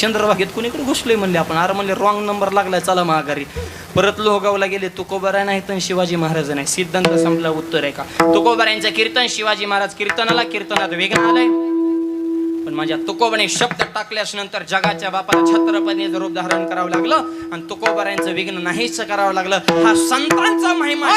चंद्रभागेत कुणीकडे घुसलोय म्हणले आपण. अरे म्हणले रॉंग नंबर लागलाय, चला माघारी. परत लोहगावला गेले. तुकोबारा नाही तर शिवाजी महाराज नाही. सिद्धांत संपला. उत्तर आहे का तुकोबाऱ्यांचं कीर्तन, शिवाजी महाराज कीर्तनाला, कीर्तनात वेगळं आलंय. पण माझ्या तुकोबाने शब्द टाकल्यास नंतर जगाच्या बापाला छत्रपतीचं रूप धारण करावं लागलं आणि तुकोबाऱ्यांचं विघ्न नाहीच करावं लागलं. हा संतांचा महिमा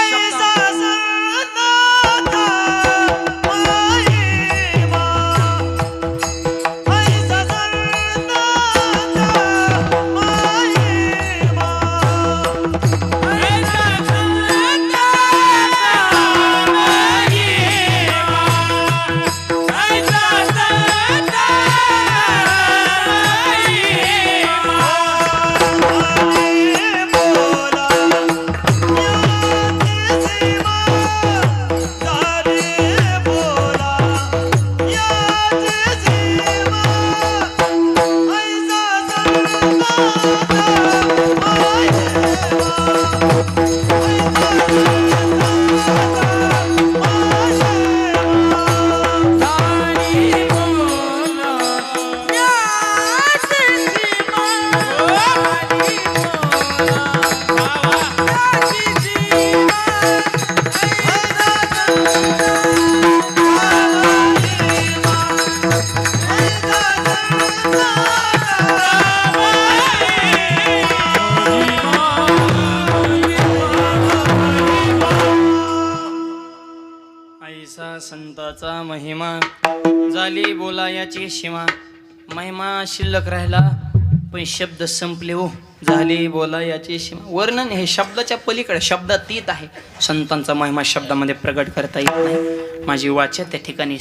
संताचा महिमा झाली बोलायाची सीमा. महिमा शिल्लक राहिला पण शब्द संपले हो. झाली बोलायाची सीमा. वर्णन हे शब्दाच्या पलीकडे शब्दातीत आहे. संतांचा महिमा शब्दामध्ये प्रगट करता येत नाही. माझी वाचा त्या ठिकाणी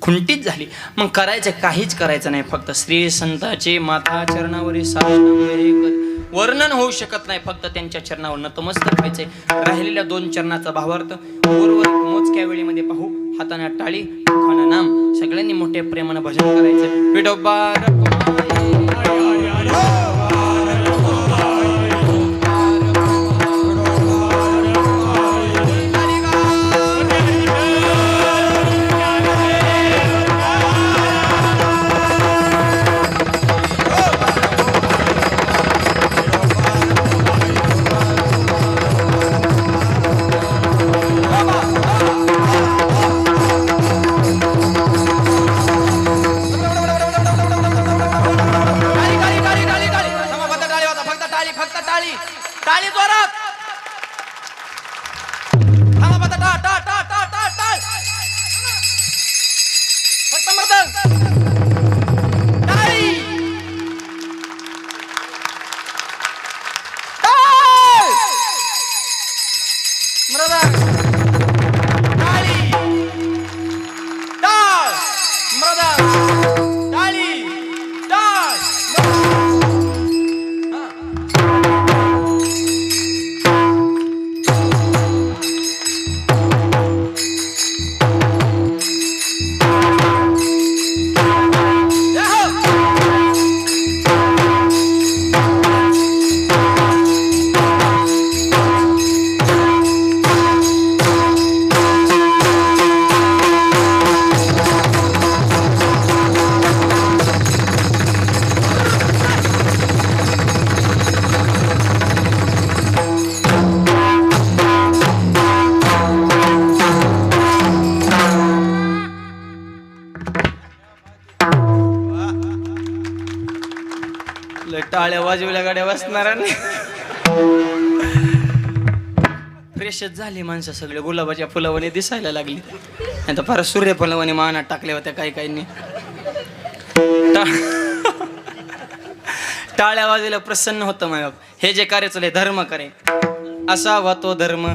खुंटीत झाली. मग करायचं काहीच करायचं नाही. फक्त श्री संताचे माथा चरणावरील साष्टांग वर्णन होऊ शकत नाही. फक्त त्यांच्या चरणावर नतमस्तक व्हायचे. राहिलेल्या 2 चरणाचा भावार्थ उर्वरित मोजक्या वेळेमध्ये पाहू. हाताने टाळी खाना नाम सगळ्यांनी मोठ्या प्रेमानं भजन करायचं. विठोबा टाळी जोरात. थांबा फक्त टाळ टाळ टाळ टाळ टाळ टाळ. फक्त मर्द टाळी. टाळ मृदंग टाळी टाळ मृदंग टाळी टाळ. टाळ्या वाजवल्या गाड्या वाजणार. फ्रेशच झाली माणसं सगळे. गुलाबाच्या फुलावाने दिसायला लागली. आता फार सूर्यफुलावाने मानात टाकल्या होत्या काही काहींनी. टाळ्या वाजवल्या प्रसन्न होतं माय बाप. हे जे कार्य चालले धर्म करे असावा तो धर्म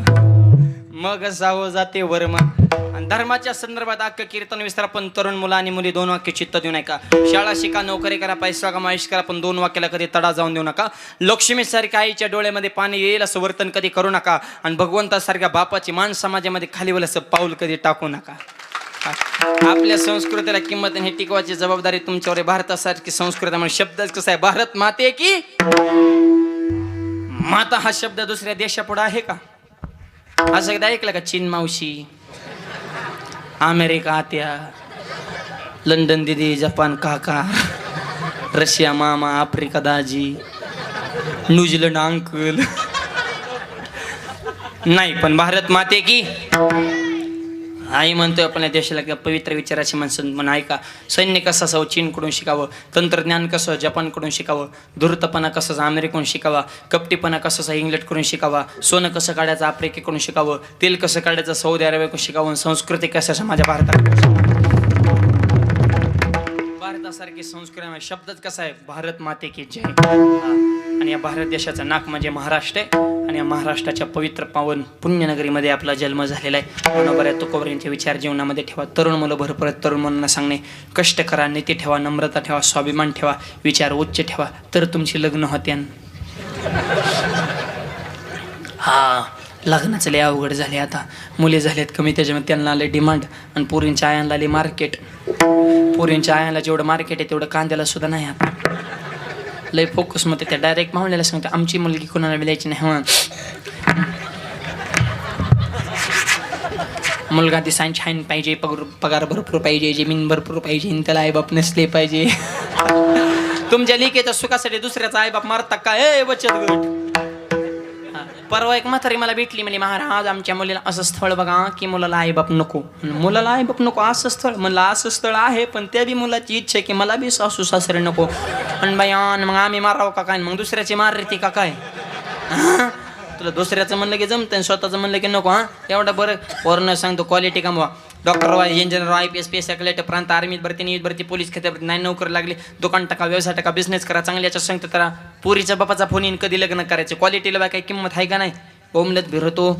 मग असावं जाते वर्म. आणि धर्माच्या संदर्भात अख्खं कीर्तन विस्तार. पण तरुण मुलं आणि मुली 2 वाक्य चित्त देऊ नका. शाळा शिका नोकरी करा पैसा कमा आयुष्य करा पण 2 वाक्याला कधी तडा जाऊन देऊ नका. लक्ष्मीसारख्या आईच्या डोळ्यामध्ये पाणी येईल असं वर्तन कधी करू नका. आणि भगवंतासारख्या बापाची मान समाजामध्ये खाली वल असं पाऊल कधी टाकू नका. आपल्या संस्कृतीला किंमत हे टिकवायची जबाबदारी तुमच्यावर आहे. भारतासारखी संस्कृती शब्दच कसा आहे. भारत माते की माता हा शब्द दुसऱ्या देशापुढे आहे का? असं एकदा ऐकलं का? चीन मावशी, अमेरिका आत्या, लंडन दिदी, जपान काका, रशिया मामा, आफ्रिका दाजी, न्यूझीलंड अंकल. नाही पण भारत माते की आई म्हणतोय आपल्या देशाला किंवा पवित्र विचाराची माणसं म्हणून ऐका. सैन्य कसं असावं चीनकडून शिकावं. तंत्रज्ञान कसं जपानकडून शिकावं. धूर्तपणा कसं अमेरिकेकडून शिकावा. कपटीपणा कसं इंग्लंडकडून शिकावा. सोनं कसं काढायचं आफ्रिकेकडून शिकावं. तेल कसं काढायचं सौदी अरेबियाकडून शिकावं. संस्कृती कसं माझ्या भारताकडून. भारतासारखी संस्कृती शब्दच कसा आहे. भारत माते की जय. आणि या भारत देशाचं नाक म्हणजे महाराष्ट्र आहे. आणि या महाराष्ट्राच्या पवित्र पावन पुण्यनगरीमध्ये आपला जन्म झालेला आहे. मनोबऱ्या तुकोबऱ्यांचे विचार जीवनामध्ये ठेवा. तरुण मुलं भरपूर तरुण मुलांना सांगणे कष्ट करा, नीती ठेवा, नम्रता ठेवा, स्वाभिमान ठेवा, विचार उच्च ठेवा तर तुमची लग्न होते. हा लग्नाचं लय अवघड झाले. आता मुली झाल्यात कमी त्याच्यामध्ये त्यांना आले डिमांड. आणि पोरींच्या आयांना आले मार्केट. पोरींच्या आयांना जेवढं मार्केट आहे तेवढं कांद्याला सुद्धा नाही. आता लय फोकस मध्ये त्या डायरेक्ट मावल्याला सांगते आमची मुलगी कोणाला मिळायची नाही. मुलगा ती सायन्स छान पाहिजे, पगार भरपूर पाहिजे, जमीन भरपूर पाहिजे, त्याला आईबाप नसले पाहिजे. तुमच्या लेकीच्या सुखासाठी दुसऱ्याचा आईबाप मारता काय बचत गट. परवा एक म्हातारी मला भेटली म्हणजे महाराज आमच्या मुलीला असं स्थळ बघा की मुलाला आईबाप नको. मुलाला आईबाप नको असं स्थळ. म्हणलं असं स्थळ आहे पण त्या बी मुलाची इच्छा आहे की मला बी सासू सासरे नको. आणि बाई मग आम्ही मारावं का काय. मग दुसऱ्याची मार रे ती का काय. तुला दुसऱ्याचं म्हणलं की जमतं स्वतःचं म्हणलं की नको. हा एवढं बरं पोरांना सांगतो क्वालिटी कमवा. Doctor engineer IPS PSI collector प्रांत आर्मीत भरती नियुक्त भरती पोलीस खात्यात नाही नोकरी लागली दुकान टाका व्यवसाय टाका बिझनेस करा चांगल्याच्या संगत करा पुरीच्या बापाचा फोन येईन कधी लग्न करायचं क्वालिटीला बाय काही किंमत आहे का नाही बोमलत भिरतो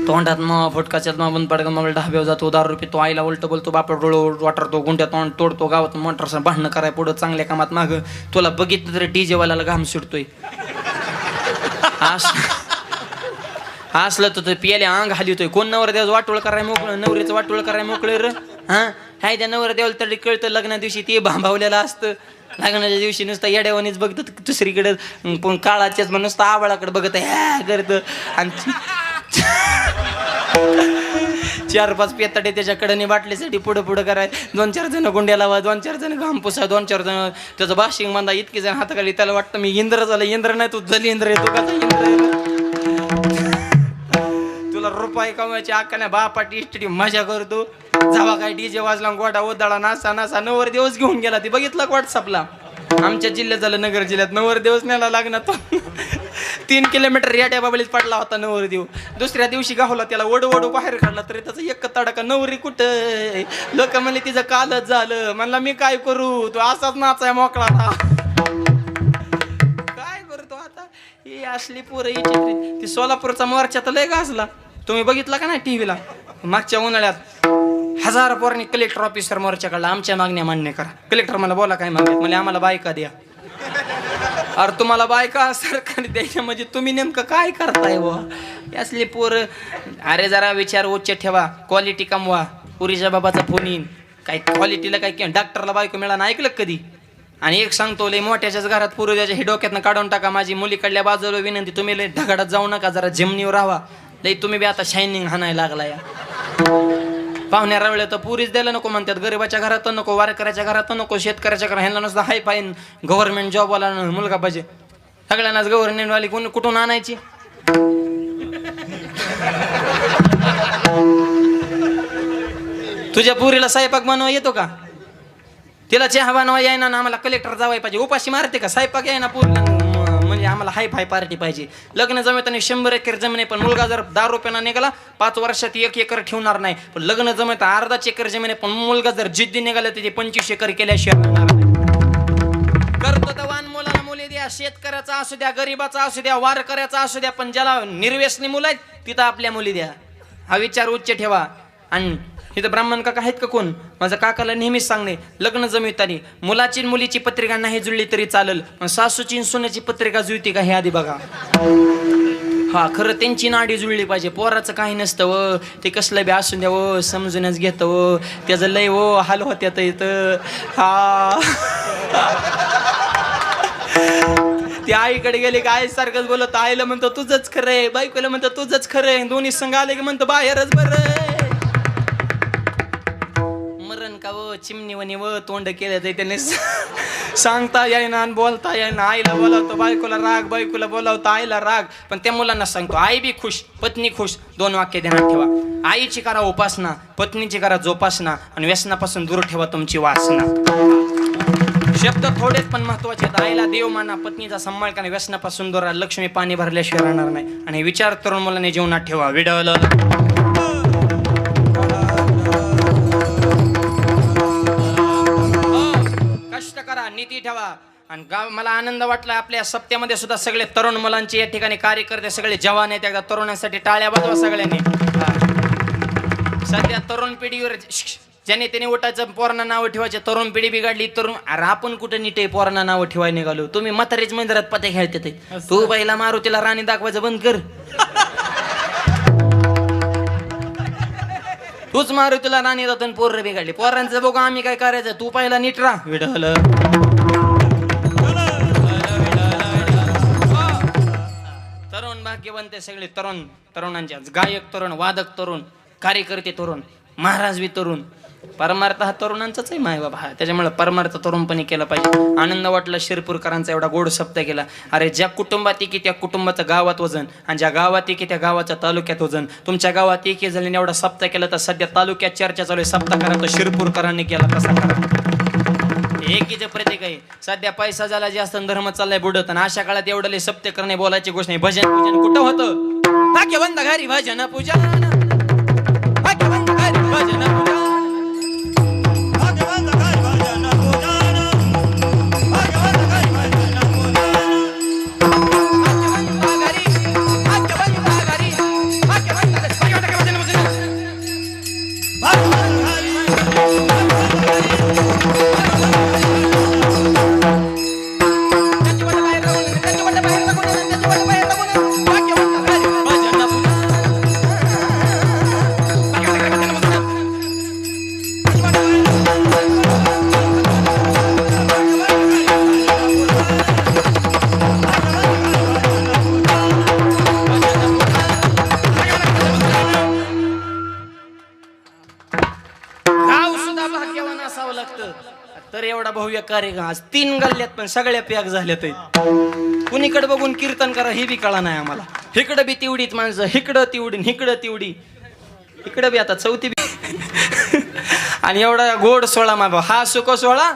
तोंडात मग फटकाच्यात मग बंद पडका मग ढाब्यावर जातो ₹10 तो आईला उलट बोलतो बापा डोळो वाटरतो गुंड्या तोंड तोडतो गावात मोटर भांडणं कराय पुढं चांगल्या कामात माग तुला बघितलं तरी DJ वाल्याला घाम सुटतोय असलं तर पियाले अंग हालितोय कोण नवर देव वाटोळ कराय मोकळं नवरीचं वाटोळ कराय मोकळं र हा हाय त्या नवर देवाला तरी कळतं लग्ना दिवशी ते भांबावलेलं असतं लग्नाच्या दिवशी नुसतं येड्यावानीच बघतं दुसरीकडे पण काळाच्याच मग नुसतं आबाळाकडे बघत ह्या करतं आणि 4-5 पेताडे त्याच्याकडे बाटलीसाठी पुढं कराय 2-4 जण गुंड्या लावा 2-4 जण घाम पुसा 2-4 जण त्याचं बाशिंग बांधा इतके जण हाताखाली त्याला वाटतं मी इंद्र झालं इंद्र नाही तू जलेंद्र आहे तू कसा इंद्र तुला रुपये कमवायची अक्का नाही बापाटी इष्टी मजा करतो जावा काय DJ वाजला गोडा ओदाळा नासा नवर दिवस घेऊन गेला ती बघितलं व्हॉट्सअपला आमच्या जिल्ह्यात झालं नगर जिल्ह्यात नवर दिवस न्यायला लागणार 3 किलोमीटर याड्या बाबळीत पडला होता नवरदेव दुसऱ्या दिवशी गावला त्याला ओढू बाहेर काढला तरी त्याचा एक तडका नवरी कुठं लोक म्हणले तिचं कालच झालं म्हणला मी काय करू तो असाच नाचाय मोकळा काय करतो आता ही असली पोरं ती सोलापूरचा मोर्चा तर लय गाजला तुम्ही बघितला का नाही टीव्हीला मागच्या उन्हाळ्यात 1000 पोरांनी कलेक्टर ऑफिसर मोर्चा काढला आमच्या मागण्या मान्य करा कलेक्टर मला बोला काय मागण्या म्हणजे आम्हाला बायका द्या अरे तुम्हाला बायका सरकार द्यायच्या म्हणजे तुम्ही नेमकं काय करताय बुवा असले पोरं अरे जरा विचार उच्च ठेवा क्वालिटी कमवा पुरीच्या बाबाचा फोन येईन काय क्वालिटीला काय डॉक्टरला बायको मिळाला ऐकलं कधी आणि एक सांगतो लय मोठ्याच्याच घरात पुरू द्यायच्या हे डोक्यातनं काढून टाका माझी मुलीकडल्या बाजूला विनंती तुम्ही लय ढगाडात जाऊ नका जरा जमिनीवर राहा लय तुम्ही बी आता शायनिंग हाणायला लागला या पाहुण्या रावल्या तर पुरीच द्यायला नको म्हणतात गरीबाच्या घरात नको वारकऱ्याच्या घरात नको शेतकऱ्याच्या घरात ह्यांना नुसतं हाय फाईन गव्हर्नमेंट जॉबवाला मुलगा पाहिजे सगळ्यांनाच गव्हर्नमेंटवाली कोण कुठून आणायची तुझ्या पुरीला स्वयंपाक बनवा येतो का तिला चहा बनवा येईना ना आम्हाला कलेक्टर जावाय पाहिजे उपाशी मारते का स्वयंपाक येईना पुरीला म्हणजे आम्हाला हाय फाय पार्टी पाहिजे लग्न जमताना 100 एकर जमीन आहे पण मुलगा जर ₹10 निघाला 5 वर्षात 1 एकर ठेवणार नाही पण लग्न जमत अर्धा एकर जमीन आहे पण मुलगा जर जिद्दी निघाला त्याची 25 एकर केल्याशिवाय होणार नाही करतो तर वान मुलाला मुली द्या शेतकऱ्याचा असू द्या गरीबाचा असू द्या वारकऱ्याचा असू द्या पण ज्याला निर्व्यसनी मुलं आहेत तिथं आपल्या मुली द्या हा विचार उच्च ठेवा आणि इथं ब्राह्मण काका आहेत का कोण माझ्या काकाला नेहमीच सांगणे लग्न जमवितानी मुलाची मुलीची पत्रिका नाही जुळली तरी चालेल पण सासूची सुनेची पत्रिका जुळती का हे आधी बघा हा खरं त्यांची नाडी जुळली पाहिजे पोराचं काही नसतं व ते कसलं बी असून द्या व समजूनच घेतं व त्याचं लय व हाल होत्यात इथं हा ते आईकडे गेले की आई सारखंच बोलत आईला म्हणतो तुझंच खरंय बायकोला म्हणतो तुझंच खरंय दोन्ही संघ आले की म्हणतो बाहेरच बरं मरण का व चिमणी व तोंड केलं ते त्याने सांगता येईना आणि बोलता येईना आईला बोलावतो बायकोला राग बायकोला बोलावतो आईला राग पण त्या मुलांना सांगतो आई बी खुश पत्नी खुश 2 वाक्य ध्यानात ठेवा आईची करा उपासना पत्नीची करा जोपासना आणि व्यसनापासून दूर ठेवा तुमची वासना शब्द थोडेच पण महत्वाचे आहेत आईला देव माना पत्नीचा सन्मान करा व्यसनापासून दूर लक्ष्मी पाणी भरल्याशिवाय राहणार नाही आणि विचार तरुण मुलांनी जीवनात ठेवा विडवलं कष्ट करा नीती ठेवा आणि मला आनंद वाटला आपल्या सप्त्यामध्ये सुद्धा सगळे तरुण मुलांचे या ठिकाणी कार्यकर्ते सगळे जवान आहेत एकदा तरुणांसाठी टाळ्या वाजवा सगळ्यांनी सध्या तरुण पिढीवर ज्याने त्याने उठायचं पोरांना नावं ठेवायचे तरुण पिढी बिघडली तरुण अरे आपण कुठं नीट आहे पोरांना नावं ठेवायला निघालो तुम्ही म्हातारीच मंदिरात पते खेळते तू पहिला मारुतीला राणी दाखवायचं बंद कर तूच मारुतीला राणी जातो पोरं बिघडली पोरांचं बघू आम्ही काय करायचं तू पहिला नीट राहा विडवलं तरुण भाग्यवंत सगळे तरुणांच्या गायक तरुण वादक तरुण कार्यकर्ते तरुण महाराज बी तरुण परमार्थ हा तरुणांचाच आहे माय बाबा त्याच्यामुळे परमार्थ तरुणपणे केला पाहिजे आनंद वाटला शिरपूरकरांचा एवढा गोड सप्ताह केला अरे ज्या कुटुंबात एकी त्या कुटुंबाचं गावात वजन आणि ज्या गावात एकी त्या गावाच्या तालुक्यात वजन तुमच्या गावात एकी झाल्याने एवढा सप्ताह केला तर सध्या तालुक्यात चर्चा चालू आहे सप्ताह करा तर शिरपूरकरांनी केला तसा करा एकीचं प्रतीक आहे सध्या पैसा झाला जास्त धर्म चाललाय बुडत आणि अशा काळात एवढं लय सप्ताह करणे बोलायची गोष्ट नाही भजन पूजन कुठं होतं भाग्यवंत घरी भजन पूजन भाग्यवंत घरी भजन पूजन भाग्यवंत काय भजन पूजन भाग्यवंत काय भजन गाव सुद्धा भाग्यवान असावं लागतं तर एवढा भव्य कार्यक्रम आज 3 गल्ल्यात पण सगळ्या पॅक झाल्यात कुणीकडे बघून कीर्तन करा हे बी कळा नाही आम्हाला इकडं बी तेवढीच माणसं इकडं तेवढी इकडं तेवढी इकडं बी आता चौथी बी आणि एवढा गोड सोळा माबा हा सुख सोळा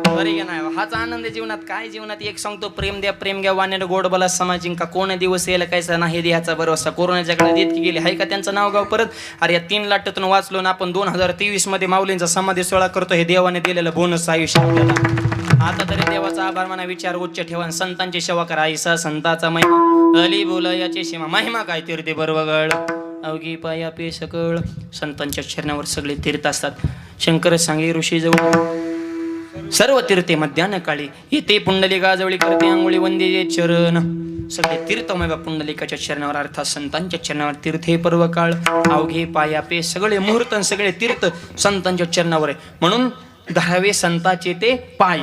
बरे गे नाही हाच आनंद जीवनात काय जीवनात एक सांगतो प्रेम द्या प्रेम घ्या वाण्यानं गोड बोला समाजिक का कोण दिवस येईल कायसा नाही द्यायचा भरोसा कोरोनाच्या काळात इतकी गेली हाय का त्यांचं नाव गाव परत अरे या 3 लाटातून वाचलो ना आपण 2023 मध्ये माऊलींचा समाधी सोहळा करतो हे देवाने दिलेलं बोनस आयुष्य आपल्याला आता तरी देवाचा आभार म्हणा विचार उच्च ठेवा संतांची सेवा करा आईसा संताचा महिमा अली बोला याची सीमा महिमा काय तीर्थे बरवगळ अवघी पाया पे सकळ संतांच्या चरणावर सगळे तीर्थ असतात शंकर सांगे ऋषी जवळ सर्व तीर्थे मध्यान काळी येते पुंडलिका जवळी करते आंघोळी वंदे चरण सगळे तीर्थमय पुंडलिकाच्या चरणावर अर्थात संतांच्या चरणावर तीर्थे पर्व काळ अवघे पाया पे सगळे मुहूर्त सगळे तीर्थ संतांच्या चरणावर आहे म्हणून 10वे संताचे ते पाय